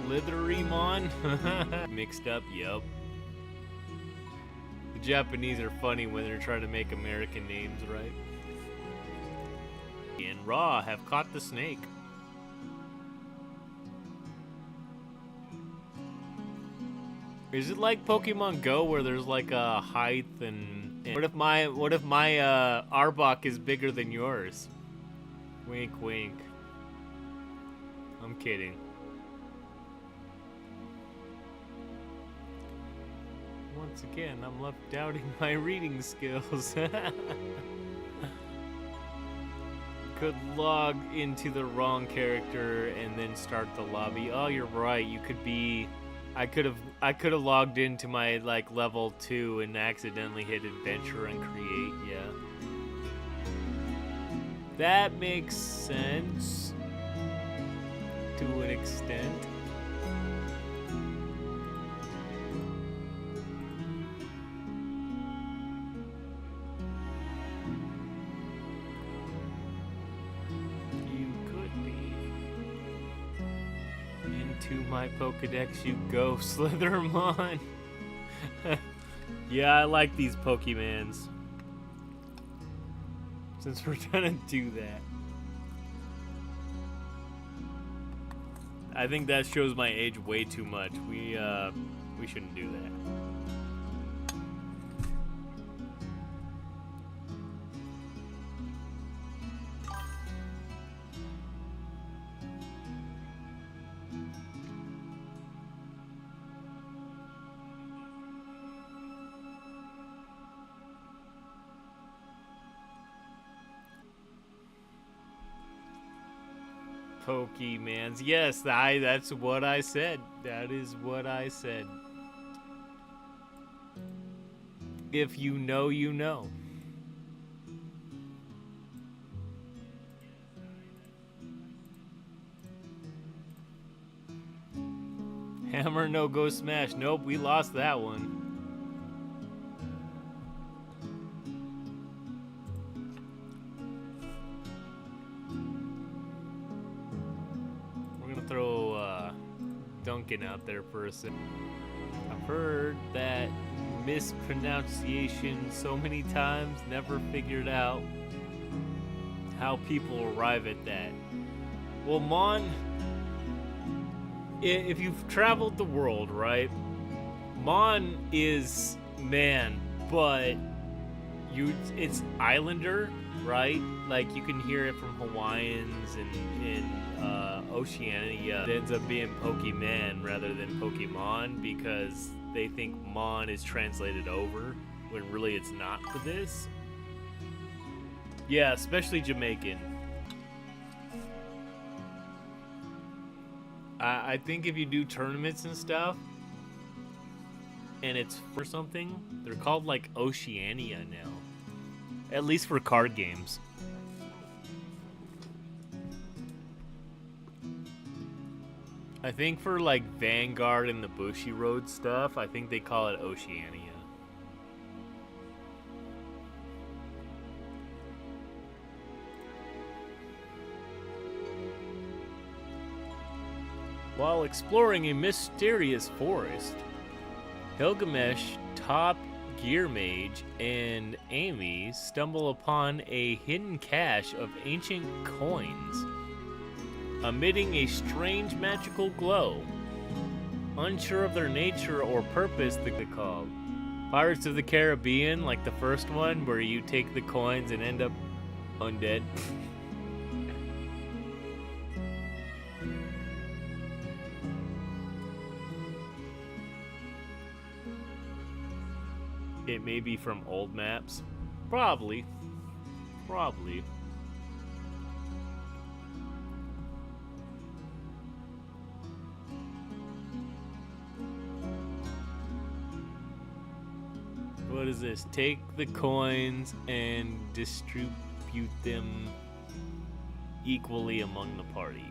A: Slitherymon? Mixed up, yup. The Japanese are funny when they're trying to make American names, right? And Raw have caught the snake. Is it like Pokemon Go where there's like a height and what if my Arbok is bigger than yours? Wink wink. I'm kidding. Once again, I'm left doubting my reading skills. could log into the wrong character and then start the lobby. Oh, you're right. You could be. I could have logged into my like level 2 and accidentally hit adventure and create. Yeah. That makes sense to an extent. To my Pokedex you go, Slithermon. Yeah, I like these Pokemans. Since we're gonna do that. I think that shows my age way too much. We shouldn't do that. Pokemans. Yes, that's what I said. That is what I said. If you know, you know. Hammer no go smash. Nope, we lost that one. Throw Duncan out there for a second. I've heard that mispronunciation so many times, never figured out how people arrive at that. Well, Mon, if you've traveled the world, right? Mon is man, but it's Islander, right? Like you can hear it from Hawaiians and Oceania. It ends up being Pokemon rather than Pokemon because they think Mon is translated over when really it's not for this. Yeah, especially Jamaican. I think if you do tournaments and stuff and it's for something, they're called like Oceania now. At least for card games. I think for like Vanguard and the Bushy Road stuff, I think they call it Oceania. While exploring a mysterious forest, Gilgamesh, Top Gear Mage, and Amy stumble upon a hidden cache of ancient coins, emitting a strange magical glow. Unsure of their nature or purpose, they called Pirates of the Caribbean, like the first one, where you take the coins and end up undead. It may be from old maps. Probably. What is this? Take the coins and distribute them equally among the party.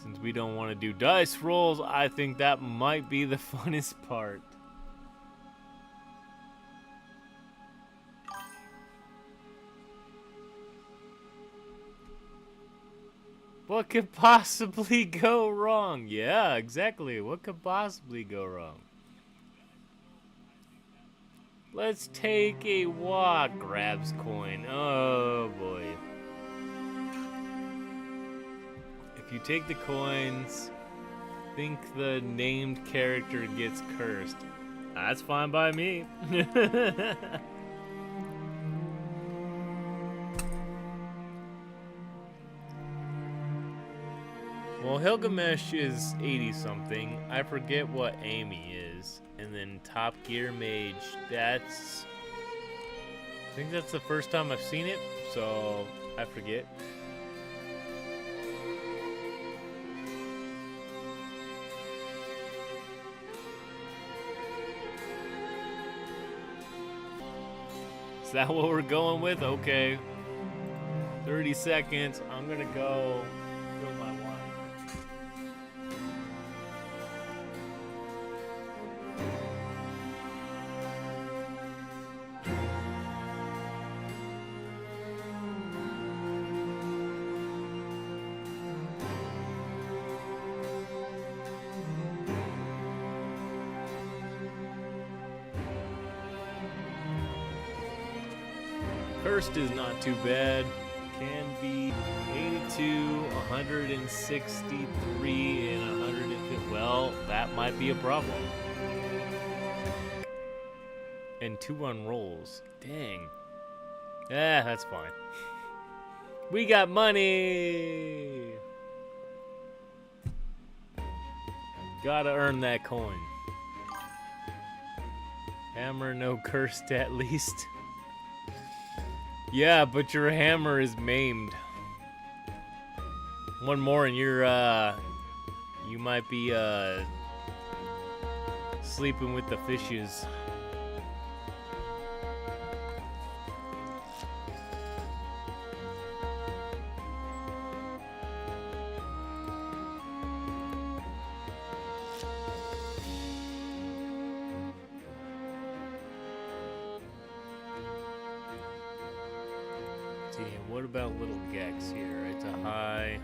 A: Since we don't want to do dice rolls, I think that might be the funnest part. What could possibly go wrong? Yeah, exactly. What could possibly go wrong? Let's take a walk. Grabs coin. Oh boy. If you take the coins, think the named character gets cursed. That's fine by me. Well, Gilgamesh is 80-something. I forget what Amy is. And then Top Gear Mage, that's I think that's the first time I've seen it, so I forget. Is that what we're going with? Okay. 30 seconds. I'm gonna go fill my wine. Cursed is not too bad. Can be 82, 163, and 150. Well, that might be a problem. And 2 on rolls. Dang. That's fine. We got money! Gotta earn that coin. Hammer, no cursed at least. Yeah, but your hammer is maimed. One more and you're, you might be, sleeping with the fishes. What about little Gex here? It's a high.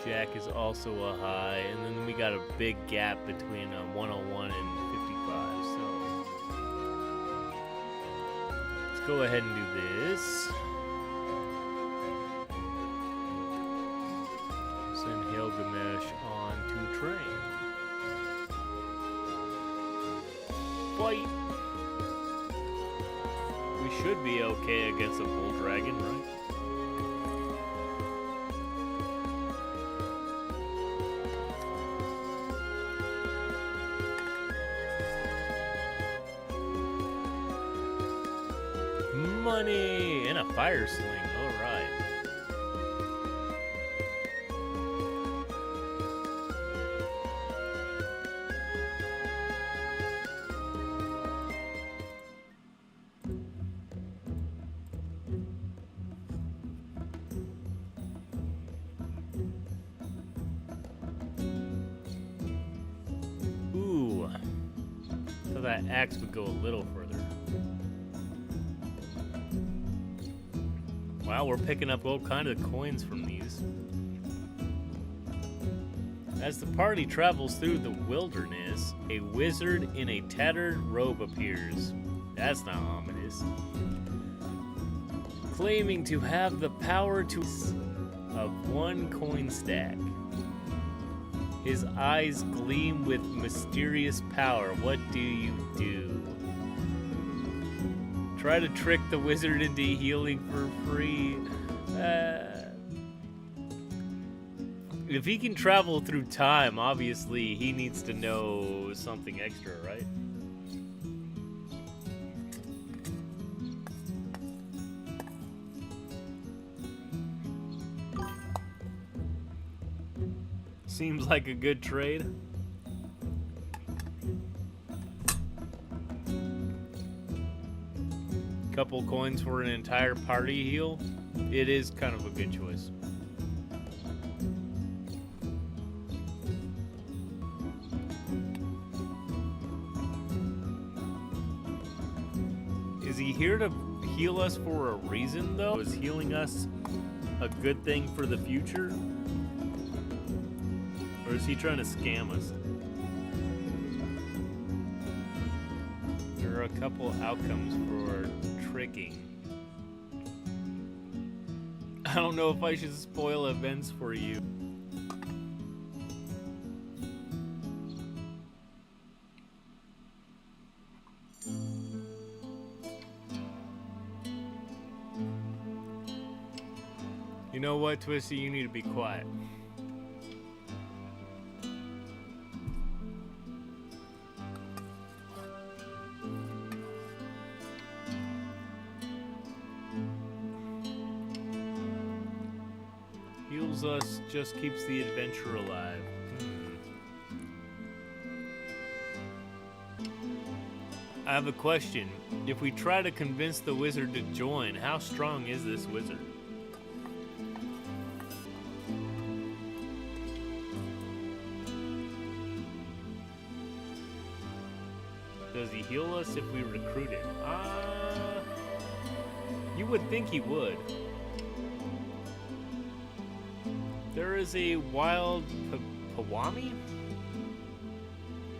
A: Jack is also a high. And then we got a big gap between 101 and 55. So let's go ahead and do this. Send Gilgamesh on to train. Fight! We should be okay against a bull dragon, right? Money and a fire sling. All right. So that axe would go a little further. Wow, we're picking up all kind of coins from these. As the party travels through the wilderness, a wizard in a tattered robe appears. That's not ominous. Claiming to have the power of 1 coin stack. His eyes gleam with mysterious power. What do you do? Try to trick the wizard into healing for free. If he can travel through time, obviously he needs to know something extra, right? Seems like a good trade. Couple coins for an entire party heal. It is kind of a good choice. Is he here to heal us for a reason, though? Is healing us a good thing for the future? Or is he trying to scam us? There are a couple outcomes for tricking. I don't know if I should spoil events for you. You know what, Twisty? You need to be quiet. helps us just keeps the adventure alive. I have a question. If we try to convince the wizard to join, how strong is this wizard? Does he heal us if we recruit him? You would think he would. There is a wild Pawami?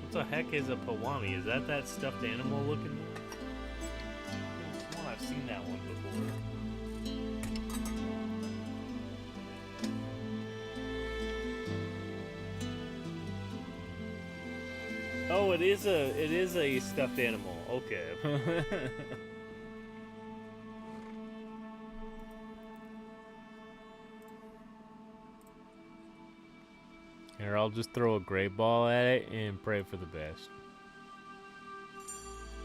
A: What the heck is a Pawami? Is that stuffed animal looking? I've seen that one before. Oh, it is a stuffed animal. Okay. Here, I'll just throw a gray ball at it and pray for the best.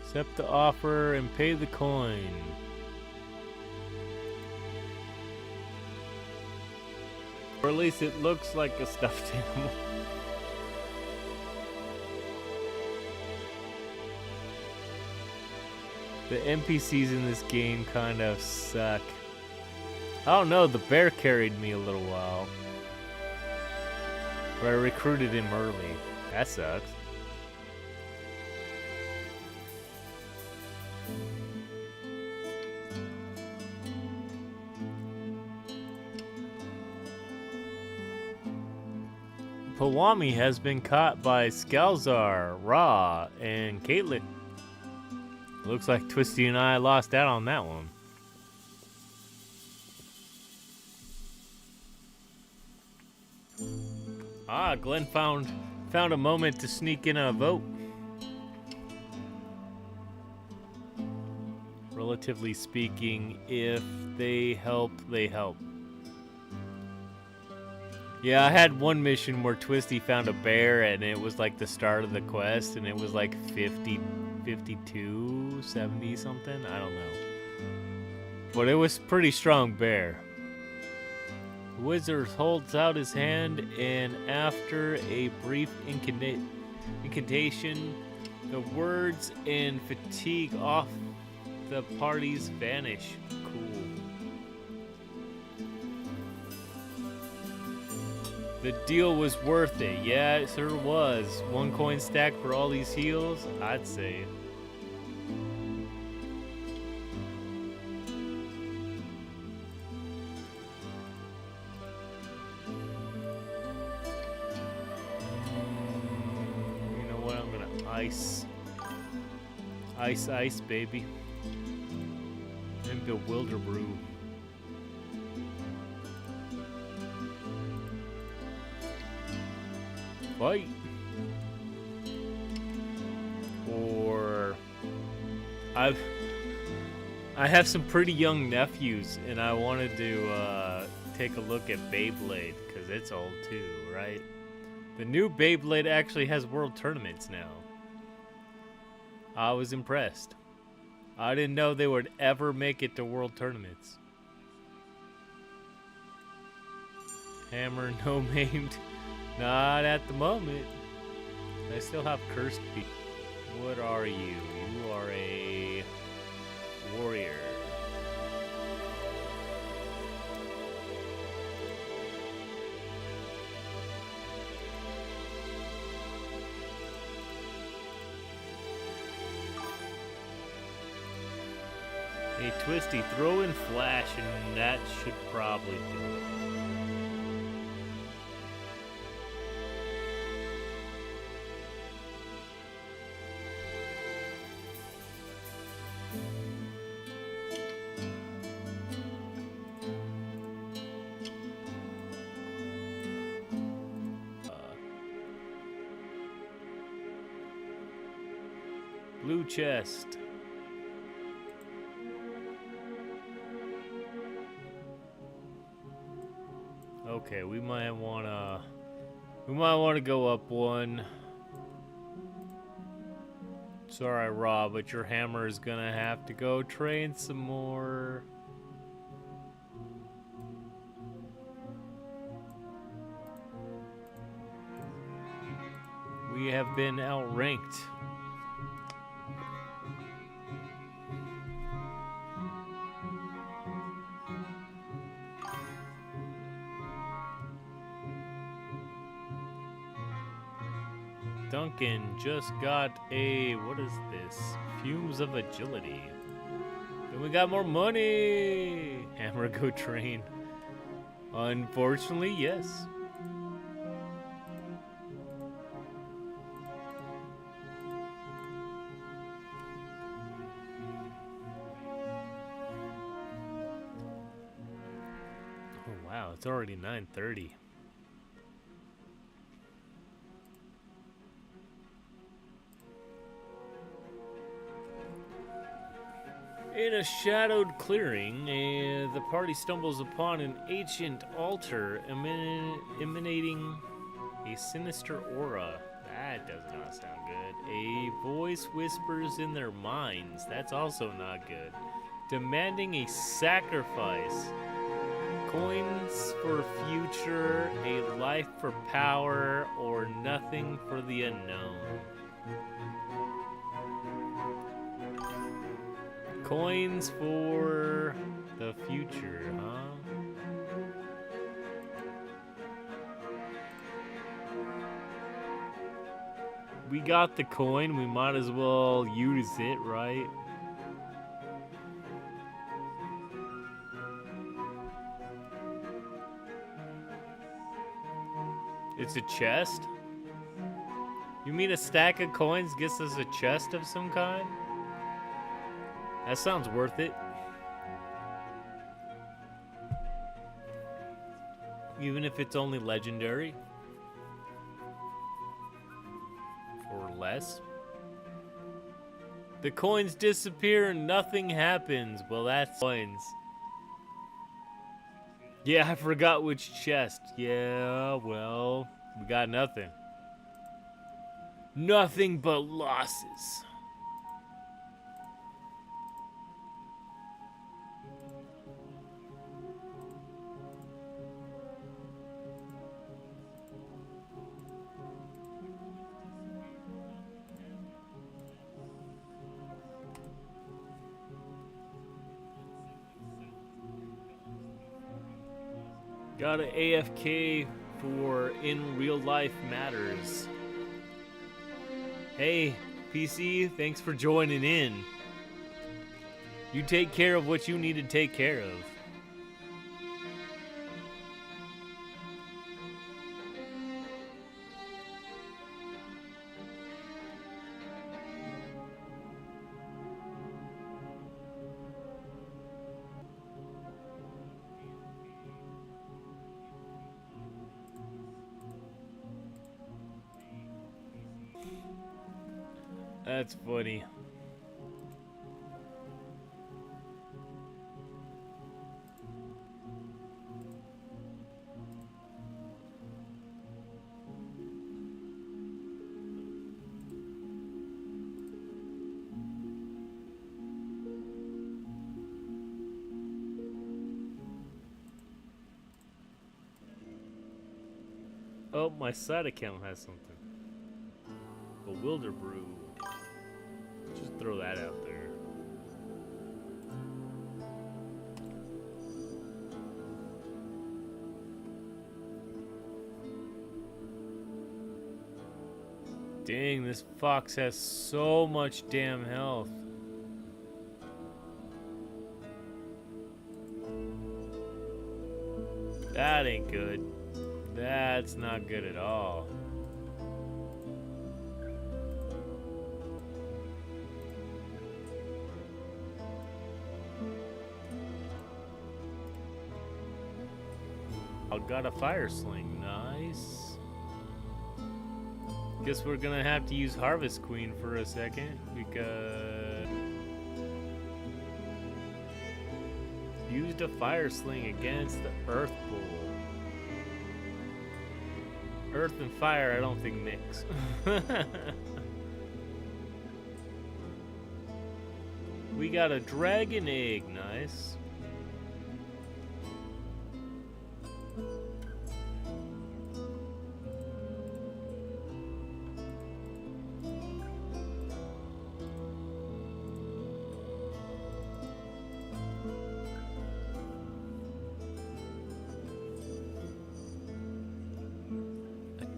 A: Accept the offer and pay the coin. Or at least it looks like a stuffed animal. The NPCs in this game kind of suck. I don't know, the bear carried me a little while. But I recruited him early. That sucks. Pawami has been caught by Scalzar, Ra, and Caitlin. Looks like Twisty and I lost out on that one. Glenn found a moment to sneak in a vote. Relatively speaking, if they help, they help. Yeah, I had one mission where Twisty found a bear and it was like the start of the quest and it was like 50, 52, 70 something, I don't know. But it was pretty strong bear. The wizard holds out his hand and after a brief incantation, the words and fatigue off the parties vanish. Cool. The deal was worth it. Yeah, it sure was. 1 coin stack for all these heals? I'd say. You know what? I'm gonna ice. Ice, baby. And bewilder brew. Fight. Or I have some pretty young nephews and I wanted to take a look at Beyblade because it's old too, right? The new Beyblade actually has world tournaments now. I was impressed. I didn't know they would ever make it to world tournaments. Hammer no maimed. Not at the moment. I still have cursed feet. What are you? You are a warrior. Hey Twisty, throw in flash and that should probably do it. Blue chest. Okay, we might wanna go up one. Sorry, Rob, but your hammer is gonna have to go train some more. We have been outranked. Duncan just got a, what is this? Fumes of agility. Then we got more money! Hammer go train. Unfortunately, yes. Oh wow, it's already 9:30. In a shadowed clearing, the party stumbles upon an ancient altar emanating a sinister aura. That does not sound good. A voice whispers in their minds. That's also not good. Demanding a sacrifice. Coins for future, a life for power, or nothing for the unknown. Coins for the future, huh? We got the coin, we might as well use it, right? It's a chest? You mean a stack of coins gets us a chest of some kind? That sounds worth it. Even if it's only legendary. Or less. The coins disappear and nothing happens. Well, that's coins. Yeah, I forgot which chest. Yeah, well, we got nothing. Nothing but losses. Got an AFK for in real life matters. Hey, PC, thanks for joining in. You take care of what you need to take care of. That's funny. Oh, my side account has something. A Wilder Brew. Just throw that out there. Dang, this fox has so much damn health. That ain't good. That's not good at all. I got a fire sling. Nice. Guess we're gonna have to use Harvest Queen for a second because used a fire sling against the Earth Bull. Earth and fire, I don't think mix. We got a dragon egg, nice.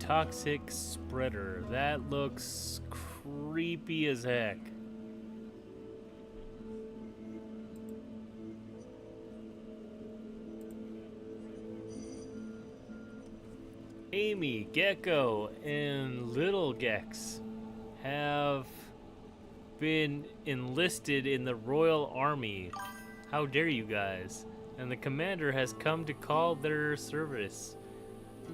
A: toxic spreader. That looks creepy as heck. Amy, Gecko, and Little Gex have been enlisted in the Royal Army. How dare you guys? And the commander has come to call their service.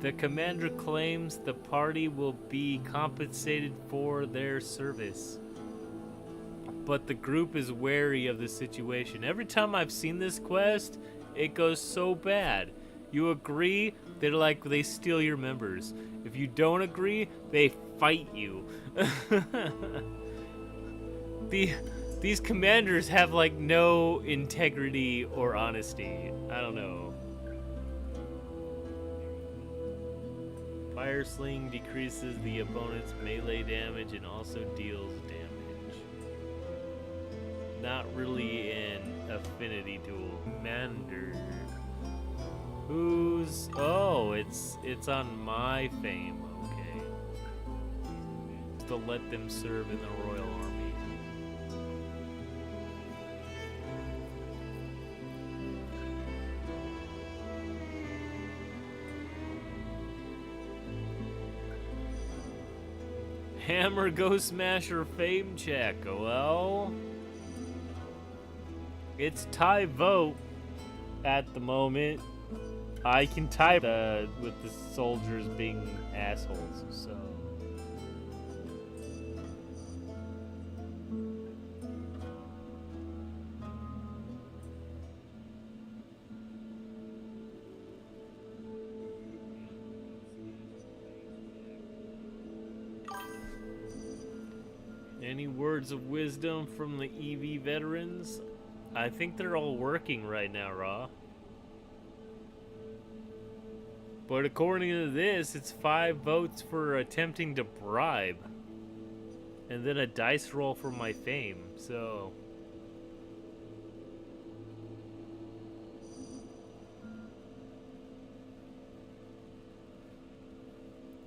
A: The commander claims the party will be compensated for their service. But the group is wary of the situation. Every time I've seen this quest, it goes so bad. You agree, they're like, they steal your members. If you don't agree, they fight you. These commanders have like no integrity or honesty. I don't know. Fire Sling decreases the opponent's melee damage and also deals damage. Not really an affinity tool. Commander. Who's... Oh, it's on my fame. Okay. To let them serve in the Royal Army. Hammer Ghost Smasher fame check. Well, it's tie vote at the moment. I can tie with the soldiers being assholes, so. Any words of wisdom from the EV veterans? I think they're all working right now, Raw. But according to this, it's 5 votes for attempting to bribe. And then a dice roll for my fame, so...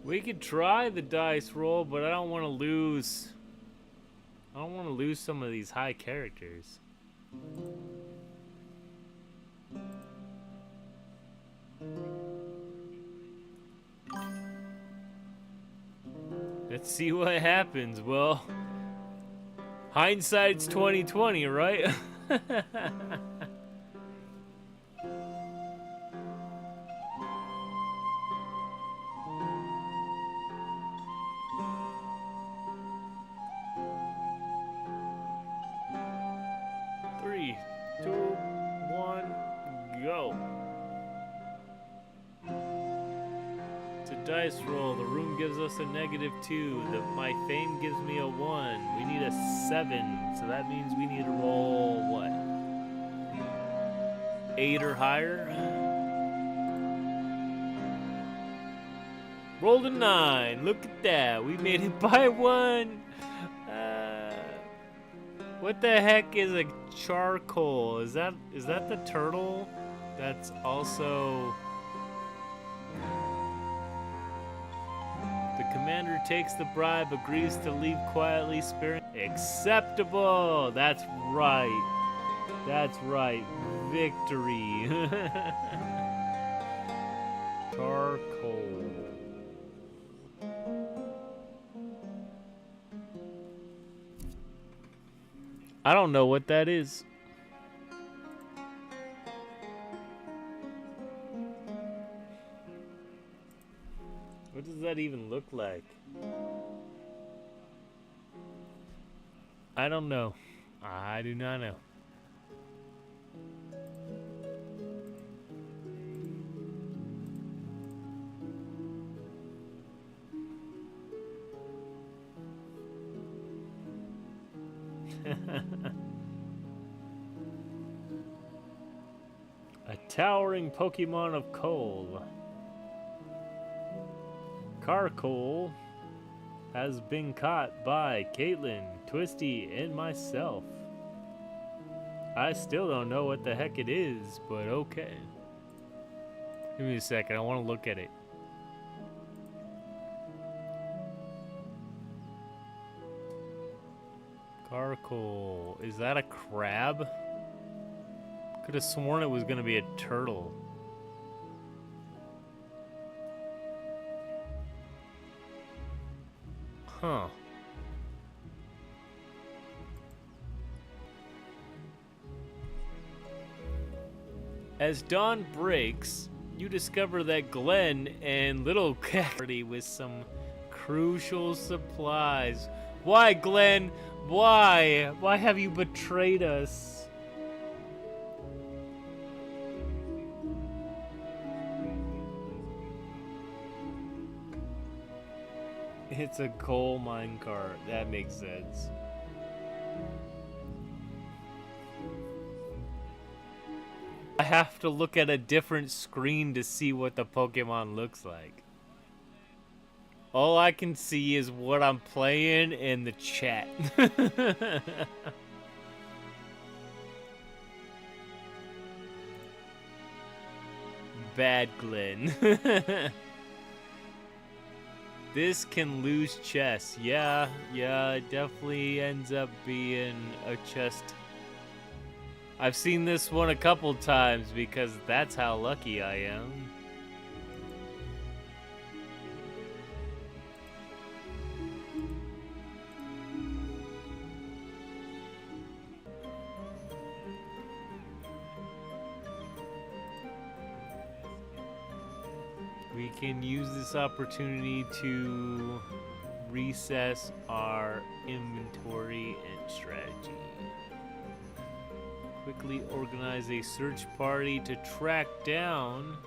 A: We could try the dice roll, but I don't want to lose... I don't want to lose some of these high characters. Let's see what happens. Well, hindsight's 2020, right? Three, two, one, go. Dice roll. The room gives us a -2. My fame gives me a 1. We need a 7, so that means we need to roll what? 8 or higher. Rolled a 9. Look at that. We made it by 1. What the heck is a charcoal? Is that the turtle? That's also. The commander takes the bribe, agrees to leave quietly, sparing. Acceptable! That's right. That's right. Victory. Charcoal. I don't know what that is. What does that even look like? I don't know. I do not know. A towering Pokemon of coal. Carcoal has been caught by Caitlin, Twisty, and myself. I still don't know what the heck it is, but okay. Give me a second, I want to look at it. Charcoal. Is that a crab? Could have sworn it was gonna be a turtle. Huh. As dawn breaks, you discover that Glenn and Little Cat with some crucial supplies. Why, Glenn? Why? Why have you betrayed us? It's a coal mine cart. That makes sense. I have to look at a different screen to see what the Pokemon looks like. All I can see is what I'm playing in the chat. Bad Glenn. This can lose chess. Yeah, it definitely ends up being a chest. I've seen this one a couple times because that's how lucky I am. We can use this opportunity to recess our inventory and strategy. Quickly organize a search party to track down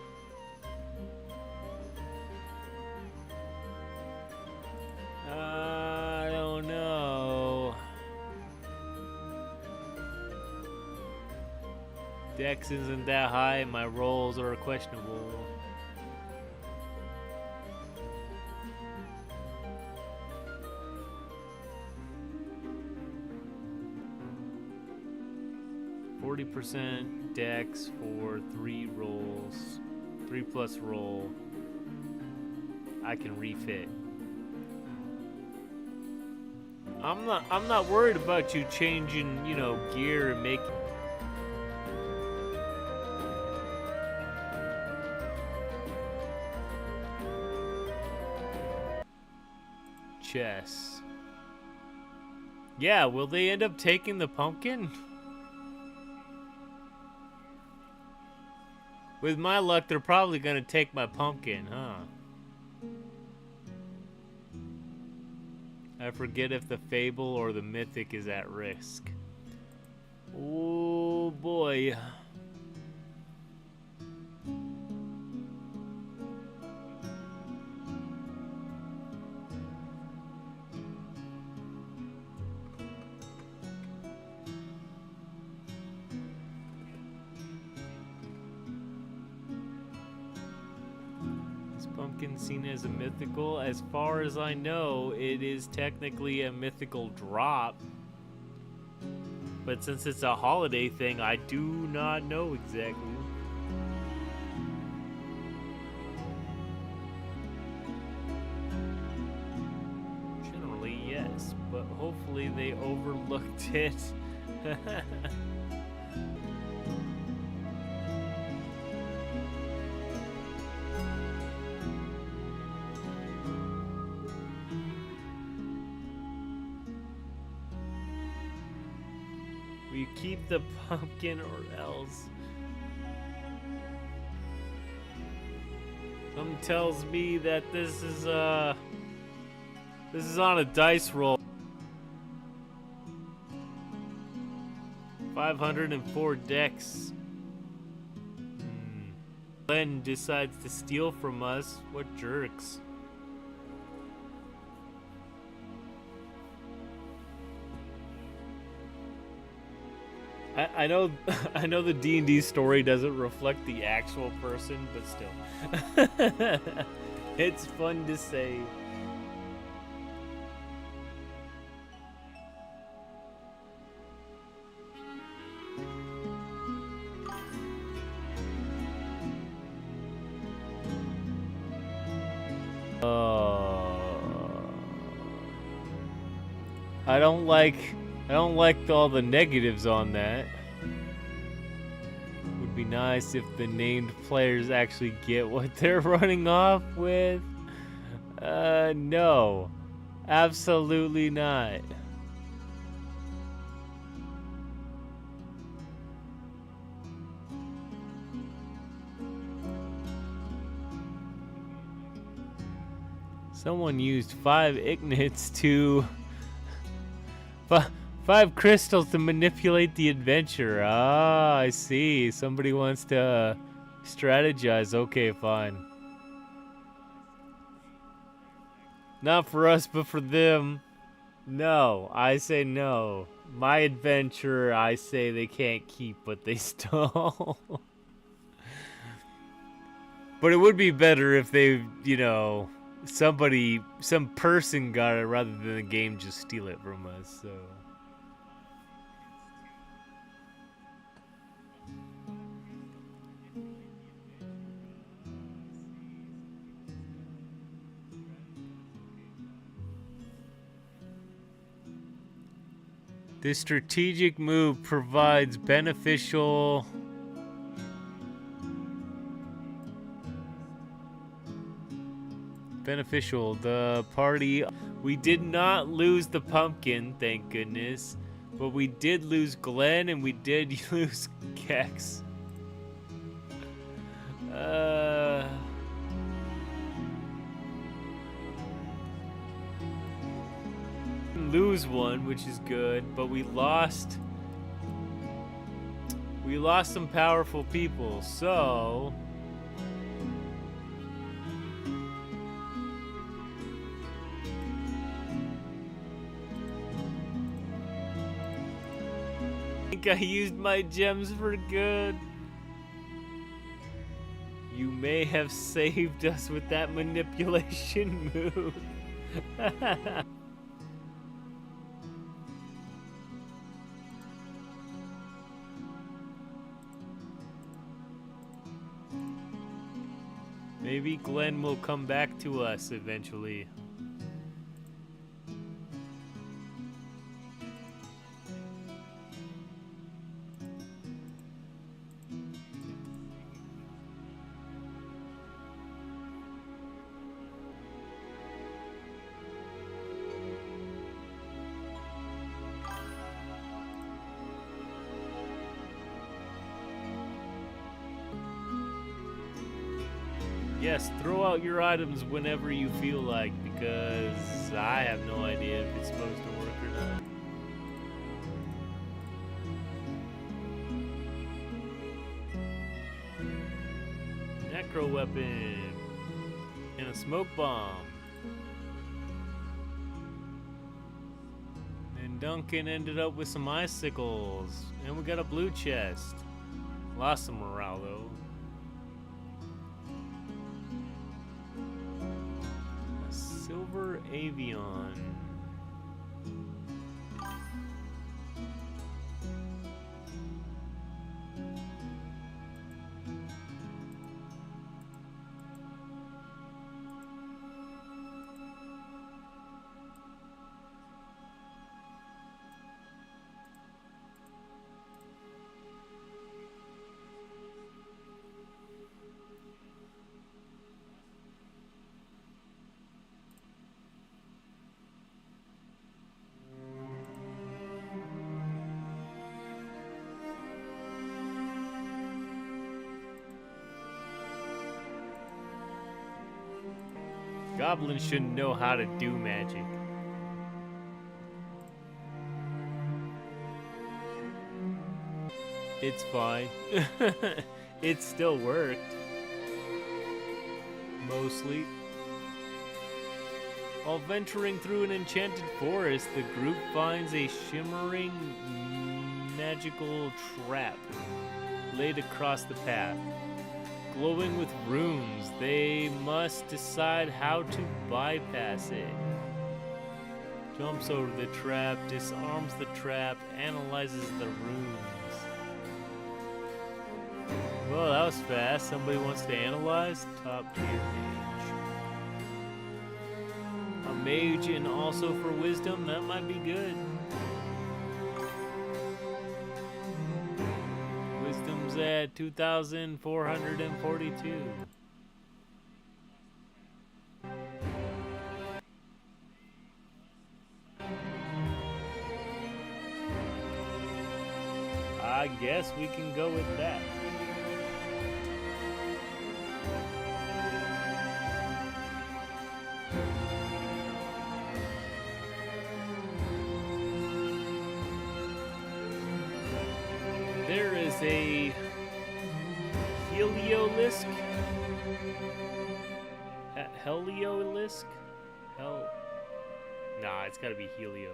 A: I don't know. Dex isn't that high, my rolls are questionable. %, dex for 3 rolls, 3+ roll. I can refit. I'm not worried about you changing, you know, gear and making. Chess. Yeah, will they end up taking the pumpkin? With my luck, they're probably gonna take my pumpkin, huh? I forget if the fable or the mythic is at risk. Oh boy. Pumpkin seen as a mythical? As far as I know, it is technically a mythical drop. But since it's a holiday thing, I do not know exactly. Generally, yes, but hopefully they overlooked it. We keep the pumpkin or else. Something tells me that this is on a dice roll. 504 dex. Glenn decides to steal from us. What jerks. I know the D&D story doesn't reflect the actual person, but still. It's fun to say. I don't like I don't like all the negatives on that. Would be nice if the named players actually get what they're running off with. No. Absolutely not. Someone used 5 ignits to... 5 crystals to manipulate the adventure. Ah, I see. Somebody wants to strategize. Okay, fine. Not for us, but for them. No, I say no. My adventure, I say they can't keep what they stole. But it would be better if they, you know, some person got it rather than the game just steal it from us, so... This strategic move provides beneficial... The party... We did not lose the pumpkin, thank goodness. But we did lose Glenn and we did lose Kex. Lose one, which is good, but we lost some powerful people, so I think I used my gems for good. You may have saved us with that manipulation move. Maybe Glenn will come back to us eventually. Yes, throw out your items whenever you feel like, because I have no idea if it's supposed to work or not. Necro weapon and a smoke bomb. And Duncan ended up with some icicles, and we got a blue chest. Lost some morale though. Silver Avion. Goblins shouldn't know how to do magic. It's fine. It still worked. Mostly. While venturing through an enchanted forest, the group finds a shimmering magical trap laid across the path. Glowing with runes, they must decide how to bypass it. Jumps over the trap, disarms the trap, analyzes the runes. Well, that was fast. Somebody wants to analyze? Top tier mage. A mage and also for wisdom, that might be good. is at 2,442. I guess we can go with that. There is a heliolisk. Heliolisk? Nah, it's gotta be helio.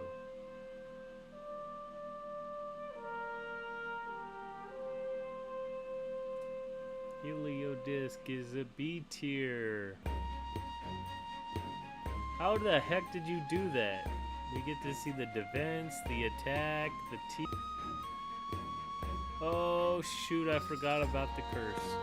A: Heliodisc is a B tier. How the heck did you do that? We get to see the defense, the attack, the T. Oh shoot, I forgot about the curse.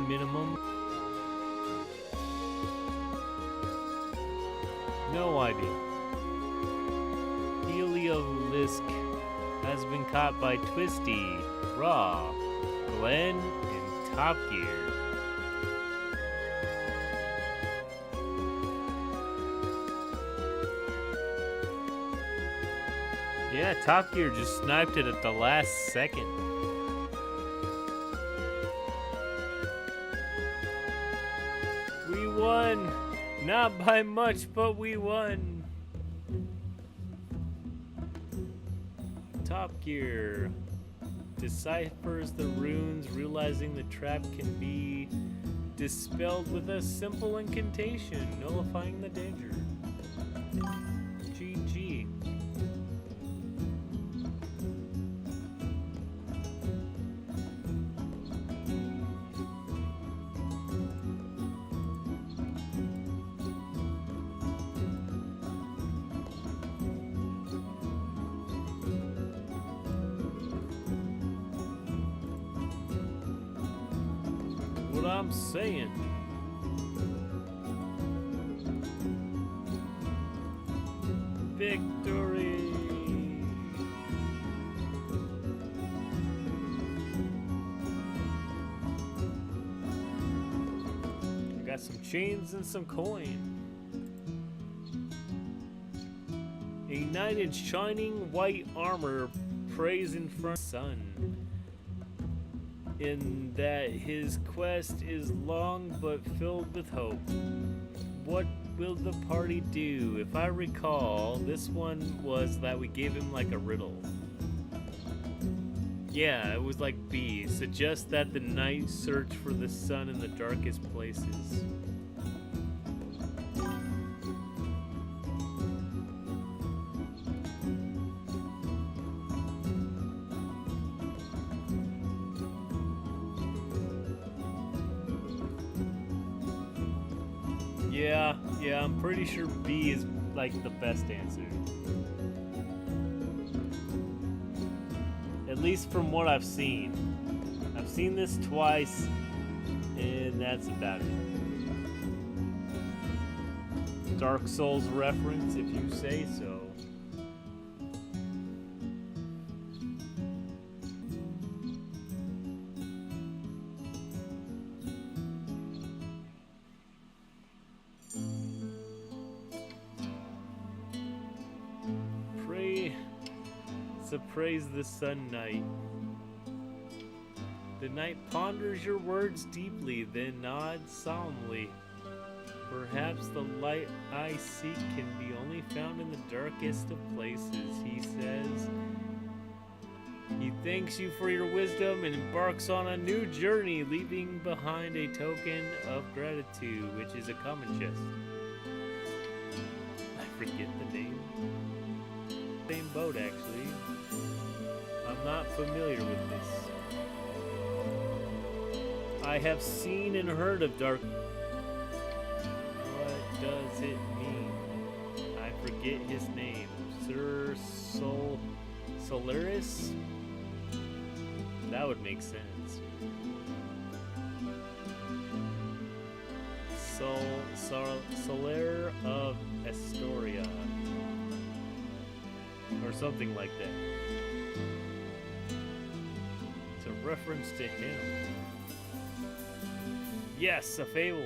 A: Minimum. No idea. Heliolisk has been caught by Twisty, Raw, Glenn, and Top Gear. Yeah, Top Gear just sniped it at the last second. We won! Not by much, but we won! Top Gear deciphers the runes, realizing the trap can be dispelled with a simple incantation, nullifying the danger. GG. What I'm saying. Victory! I got some chains and some coin. A knight in shining white armor prays in front of the sun, in that his quest is long but filled with hope. What will the party do? If I recall, this one was that we gave him like a riddle. Yeah, it was like B. Suggest that the knight search for the sun in the darkest places. Yeah, I'm pretty sure B is like the best answer. At least from what I've seen. I've seen this twice, and that's about it. Dark Souls reference, if you say so. Praise the Sun Knight. The knight ponders your words deeply, then nods solemnly. Perhaps the light I seek can be only found in the darkest of places, he says. He thanks you for your wisdom and embarks on a new journey, leaving behind a token of gratitude, which is a common chest. I forget the name. Same boat, actually. not familiar with this. I have seen and heard of dark. What does it mean? I forget his name. Sir Solaris? That would make sense. Solar of Astoria. Or something like that. It's a reference to him. Yes, a fabled.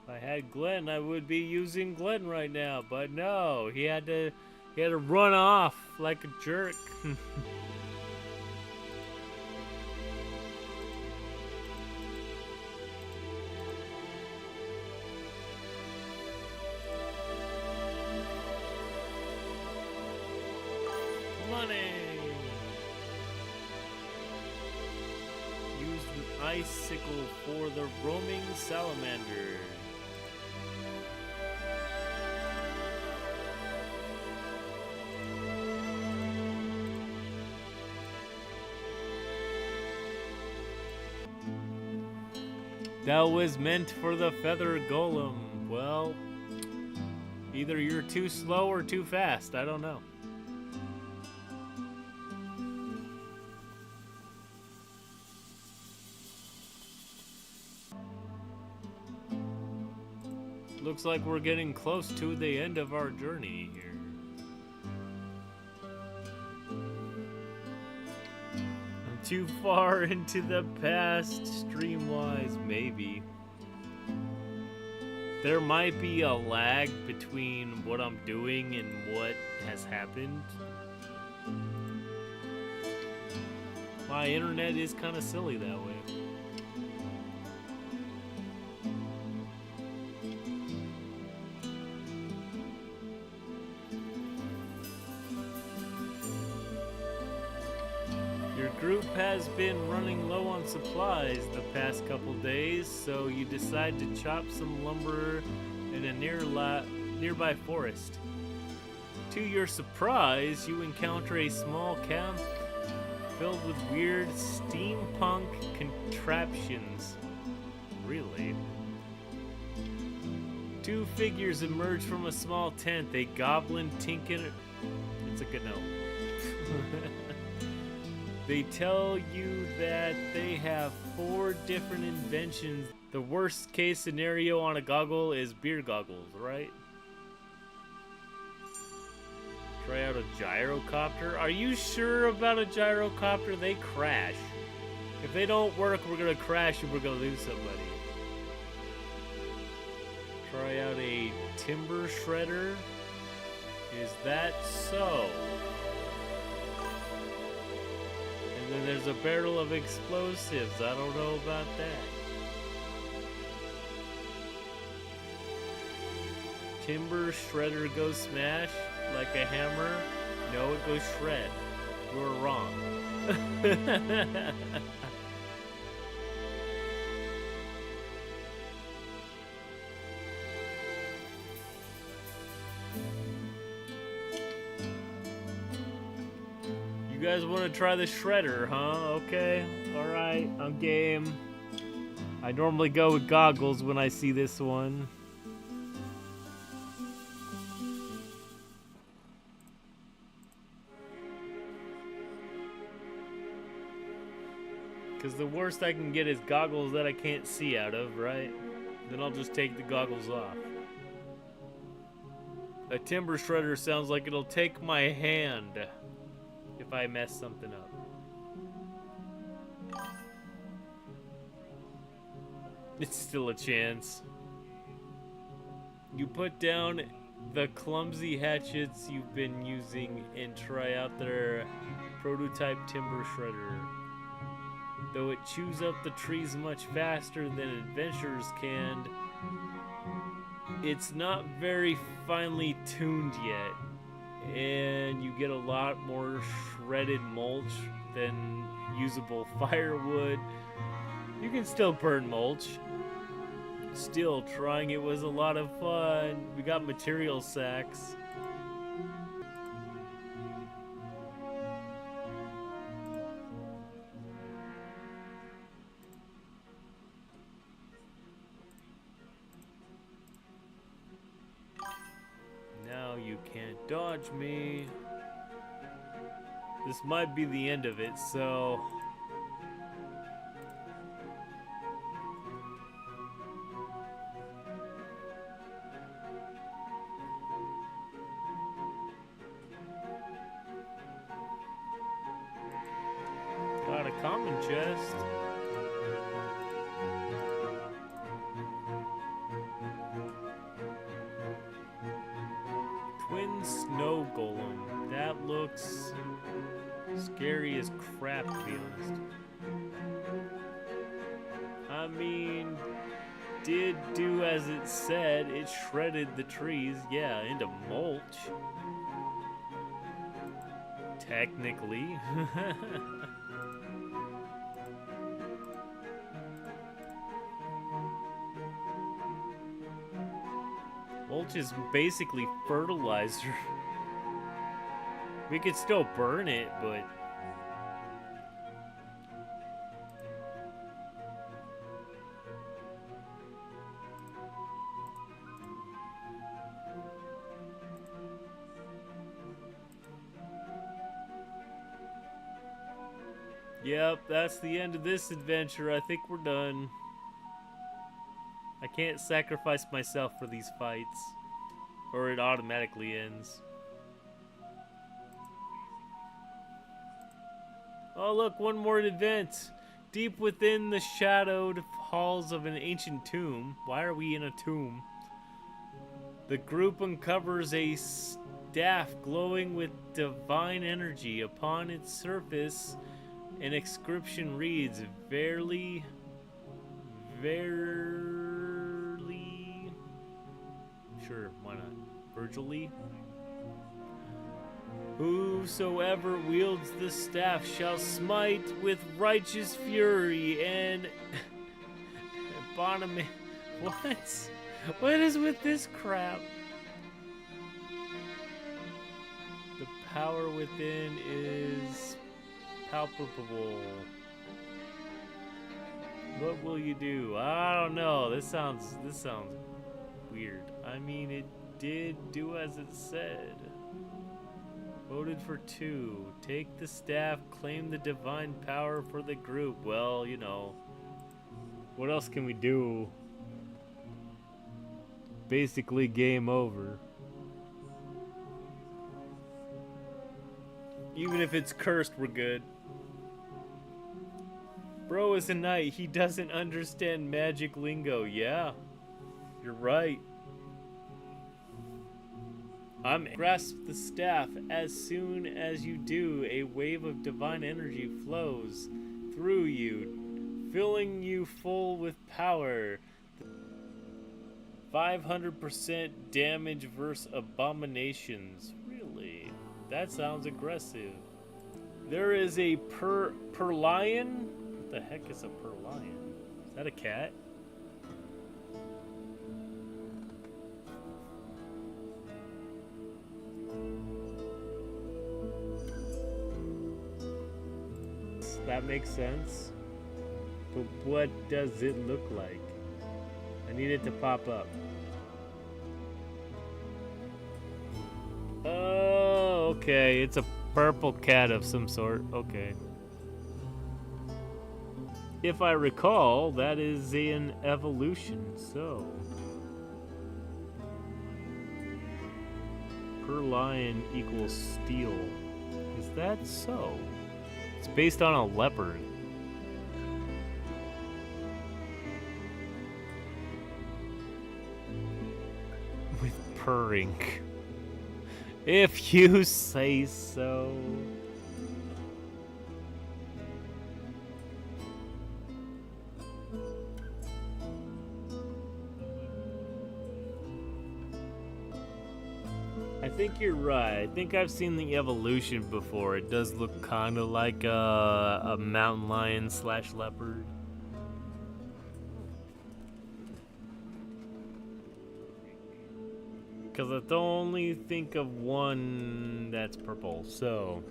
A: If I had Glenn, I would be using Glenn right now, but no, he had to run off like a jerk. Money! Used with icicle for the roaming salamander. That was meant for the feather golem. Well, either you're too slow or too fast. I don't know. Looks like we're getting close to the end of our journey here. I'm too far into the past, stream-wise, maybe. There might be a lag between what I'm doing and what has happened. My internet is kind of silly that way. Group has been running low on supplies the past couple days, so you decide to chop some lumber in a nearby forest. To your surprise, you encounter a small camp filled with weird steampunk contraptions. Really? Two figures emerge from a small tent, a goblin tinker. It's a good note. They tell you that they have 4 different inventions. The worst case scenario on a goggle is beer goggles, right? Try out a gyrocopter. Are you sure about a gyrocopter? They crash. If they don't work, we're gonna crash and we're gonna lose somebody. Try out a timber shredder. Is that so? And then there's a barrel of explosives. I don't know about that. Timber shredder goes smash like a hammer. No, it goes shred. You were wrong. You guys want to try the shredder, huh? Okay, alright, I'm game. I normally go with goggles when I see this one. Because the worst I can get is goggles that I can't see out of, right? Then I'll just take the goggles off. A timber shredder sounds like it'll take my hand if I mess something up. It's still a chance. You put down the clumsy hatchets you've been using and try out their prototype timber shredder. Though it chews up the trees much faster than adventurers can, it's not very finely tuned yet. And you get a lot more shredded mulch than usable firewood. You can still burn mulch. Still, trying it was a lot of fun. We got material sacks. Now you can't dodge me. This might be the end of it, so... Got a common chest. Twin snow golem. That looks scary as crap, to be honest. I mean, did do as it said. It shredded the trees, yeah, into mulch. Technically. Mulch is basically fertilizer. We could still burn it, but... Yep, that's the end of this adventure. I think we're done. I can't sacrifice myself for these fights, or it automatically ends. Oh look, one more event. Deep within the shadowed halls of an ancient tomb. Why are we in a tomb? The group uncovers a staff glowing with divine energy. Upon its surface, an inscription reads, Verily, sure, why not? Virtually? Whosoever wields the staff shall smite with righteous fury and abomination. What? What is with this crap? The power within is palpable. What will you do? I don't know. This sounds weird. I mean, it did do as it said. Voted for 2. Take the staff, claim the divine power for the group. Well, you know. What else can we do? Basically, game over. Even if it's cursed, we're good. Bro is a knight. He doesn't understand magic lingo. Yeah, you're right. Grasp the staff. As soon as you do, a wave of divine energy flows through you, filling you full with power. 500% damage versus abominations. Really? That sounds aggressive. There is a perlion. What the heck is a perlion? Is that a cat? That makes sense. But what does it look like? I need it to pop up. Oh, okay. It's a purple cat of some sort. Okay. If I recall, that is an evolution, so... Per lion equals steel. Is that so? It's based on a leopard. With purring. If you say so. I think you're right. I think I've seen the evolution before. It does look kind of like a mountain lion / leopard. Because I don't only think of one that's purple, so...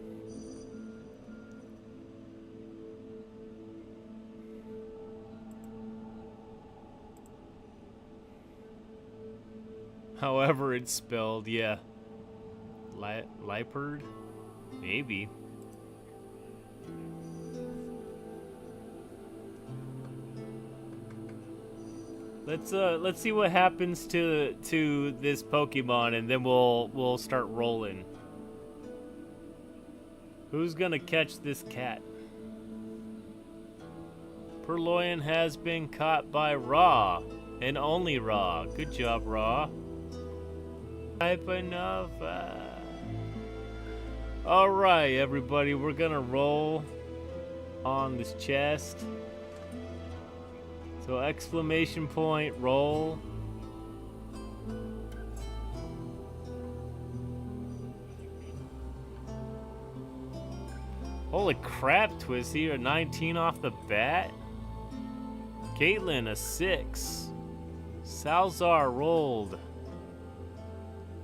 A: However it's spelled, yeah. Leopard? Maybe. Let's see what happens to this Pokemon, and then we'll start rolling. Who's gonna catch this cat? Purloin has been caught by Raw, and only Raw. Good job, Raw. Type enough. All right, everybody, we're gonna roll on this chest. So exclamation point, roll. Holy crap, Twisty, you're 19 off the bat. Caitlin, a 6. Salzar rolled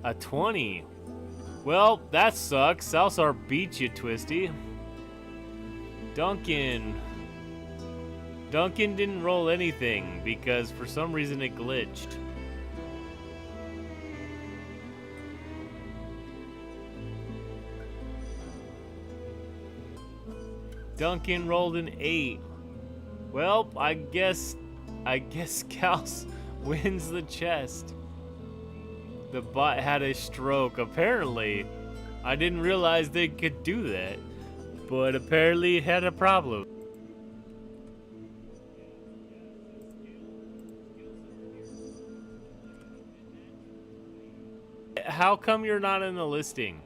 A: a 20. Well, that sucks. Salzar beat you, Twisty. Duncan didn't roll anything because for some reason it glitched. Duncan rolled an 8. Well, I guess Kals wins the chest. The bot had a stroke. Apparently, I didn't realize they could do that, but apparently it had a problem. How come you're not in the listing?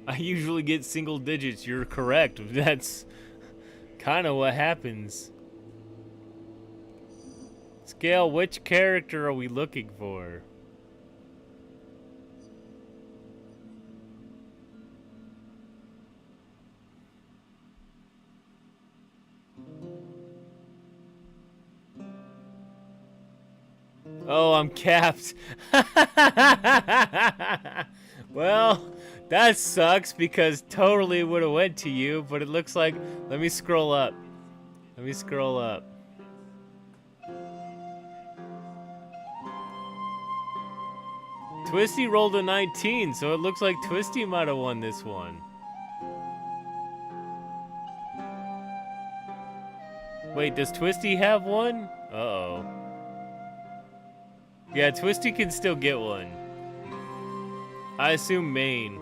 A: I usually get single digits. You're correct. That's kind of what happens. Scale, which character are we looking for? Oh, I'm capped. Well, that sucks because totally would have went to you, but it looks like, let me scroll up. Let me scroll up. Twisty rolled a 19, so it looks like Twisty might have won this one. Wait, does Twisty have one? Uh-oh. Yeah, Twisty can still get one. I assume Maine.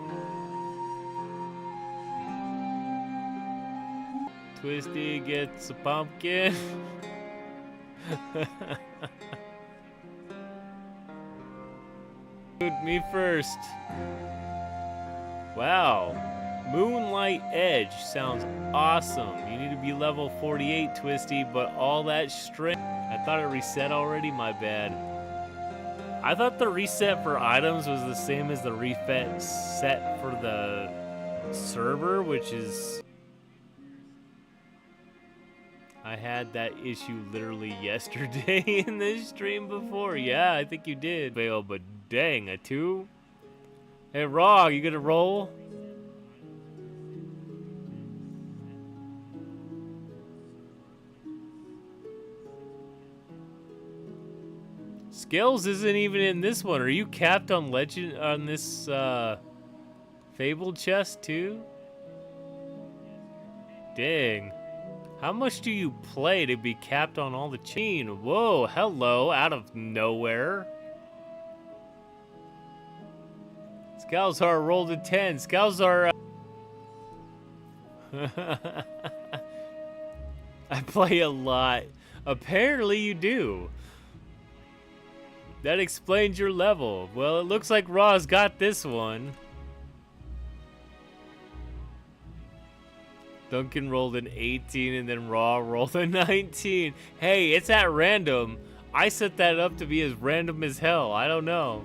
A: Twisty gets a pumpkin. Dude, me first. Wow. Moonlight Edge sounds awesome. You need to be level 48, Twisty, but all that strength. I thought it reset already, my bad. I thought the reset for items was the same as the reset set for the server, which is... I had that issue literally yesterday in this stream before. Yeah, I think you did. Vale, but dang, a 2? Hey, Raw, you gonna roll? Skills isn't even in this one. Are you capped on legend on this Fabled chest too? Dang. How much do you play to be capped on all the chain? Whoa, hello, out of nowhere. Scalzar rolled a 10. Scalzar. I play a lot. Apparently you do. That explains your level. Well, it looks like Raw's got this one. Duncan rolled an 18 and then Raw rolled a 19. Hey, it's at random. I set that up to be as random as hell. I don't know.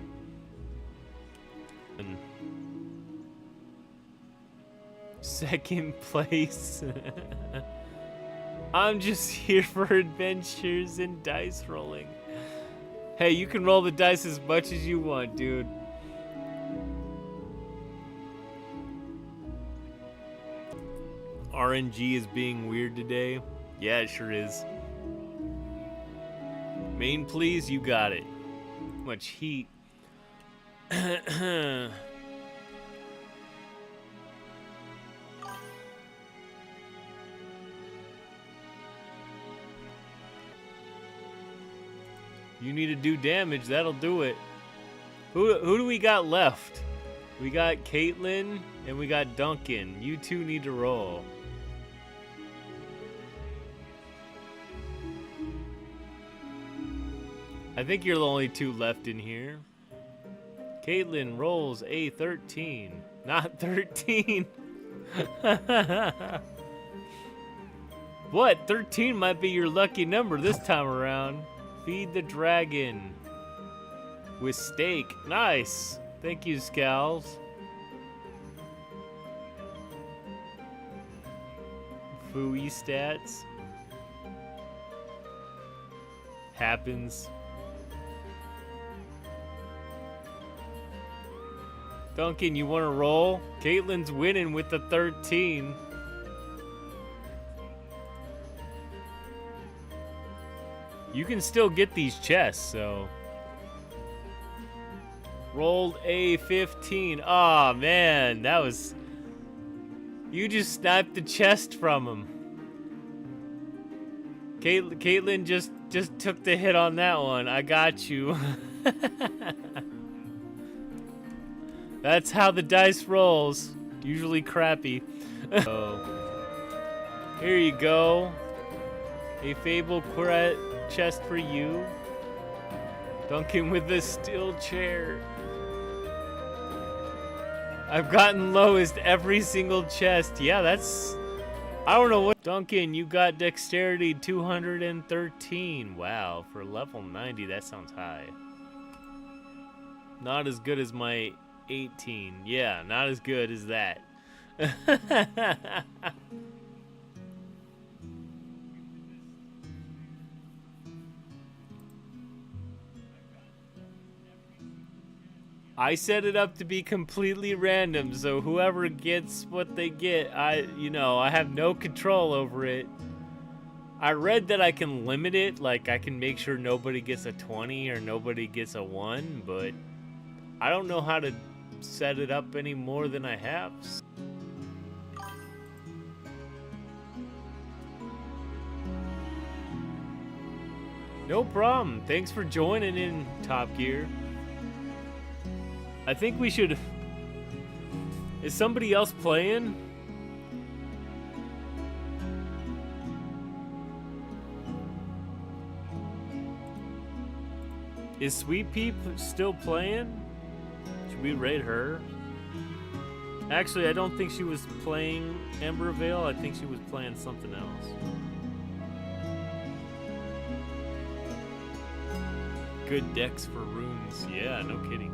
A: Second place. I'm just here for adventures and dice rolling. Hey, you can roll the dice as much as you want, dude. RNG is being weird today. Yeah, it sure is. Main, please, you got it. Much heat. You need to do damage, that'll do it. Who do we got left? We got Caitlin and we got Duncan. You two need to roll. I think you're the only two left in here. Caitlin rolls a 13. Not 13. What? 13 might be your lucky number this time around. Feed the dragon. With steak. Nice. Thank you, Scowls. Fooey stats. Happens. Duncan, you want to roll? Caitlin's winning with the 13. You can still get these chests, so. Rolled a 15. Aw, man, that was. You just sniped the chest from him. Caitlin just took the hit on that one. I got you. That's how the dice rolls. Usually crappy. Oh. Here you go. A Fable chest for you. Duncan with the steel chair. I've gotten lowest every single chest. Yeah, that's... I don't know what... Duncan, you got dexterity 213. Wow, for level 90, that sounds high. Not as good as my 18. Yeah, not as good as that. I set it up to be completely random, so whoever gets what they get, I have no control over it. I read that I can limit it, like I can make sure nobody gets a 20 or nobody gets a 1, but I don't know how to set it up any more than I have. No problem. Thanks for joining in, Top Gear. I think we should... Is somebody else playing? Is Sweet Peep still playing? Should we raid her? Actually, I don't think she was playing EmberVale. I think she was playing something else. Good decks for runes. Yeah, no kidding.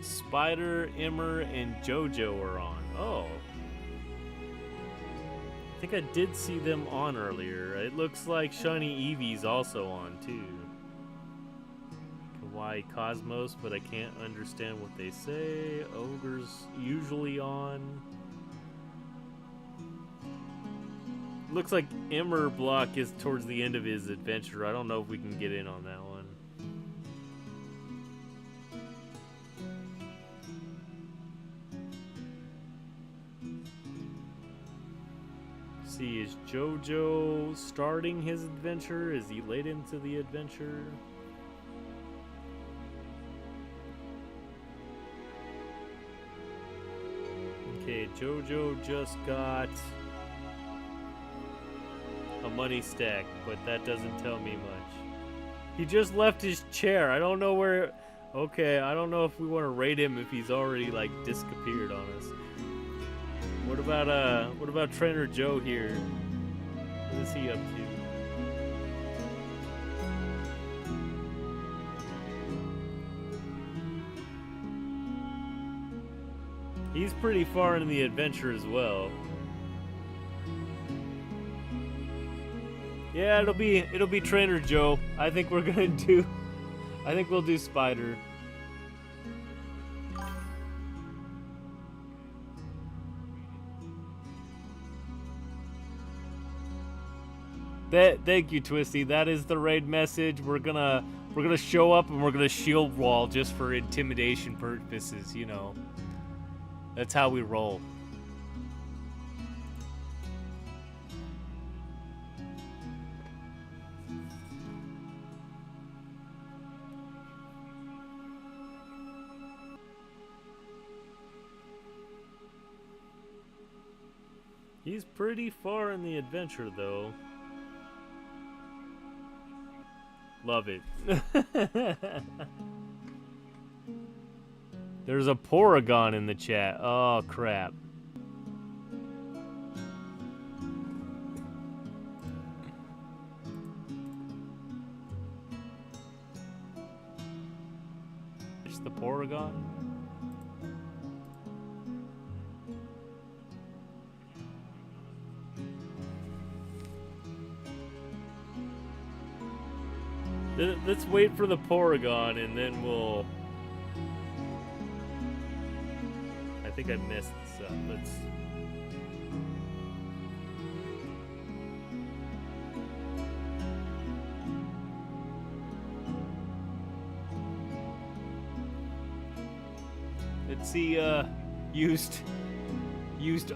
A: Spider, Emmer, and JoJo are on. Oh. I think I did see them on earlier. It looks like Shiny Eevee's also on too. Kawaii Cosmos, but I can't understand what they say. Ogre's usually on. Looks like Emmer Block is towards the end of his adventure. I don't know if we can get in on that one. See, is JoJo starting his adventure? Is he late into the adventure? Okay, JoJo just got a money stack, but that doesn't tell me much. He just left his chair. I don't know where... Okay, I don't know if we want to raid him if he's already, like, disappeared on us. What about Trainer Joe here? What is he up to? He's pretty far into the adventure as well. Yeah, it'll be Trainer Joe. I think we'll do Spider. Thank you, Twisty. That is the raid message. We're gonna show up and we're gonna shield wall just for intimidation purposes, you know. That's how we roll. He's pretty far in the adventure, though. Love it. There's a Porygon in the chat. Oh, crap. It's the Porygon? Let's wait for the Porygon and then we'll... I think I messed this up. Let's... Let's see, used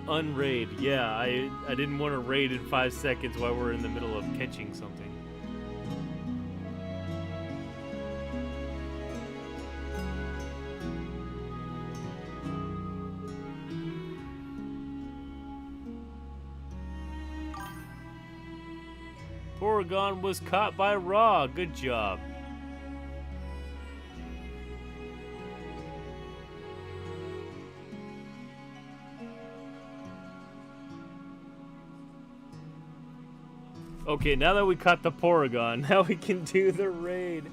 A: unraid. Yeah, I didn't want to raid in 5 seconds while we're in the middle of catching something. Porygon was caught by Raw. Good job. Okay, now that we caught the Porygon, now we can do the raid.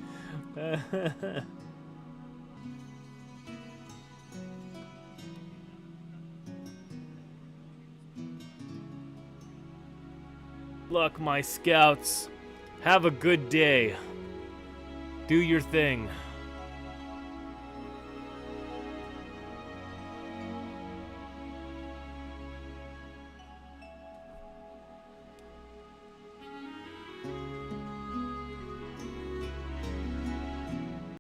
A: Luck, my scouts. Have a good day. Do your thing.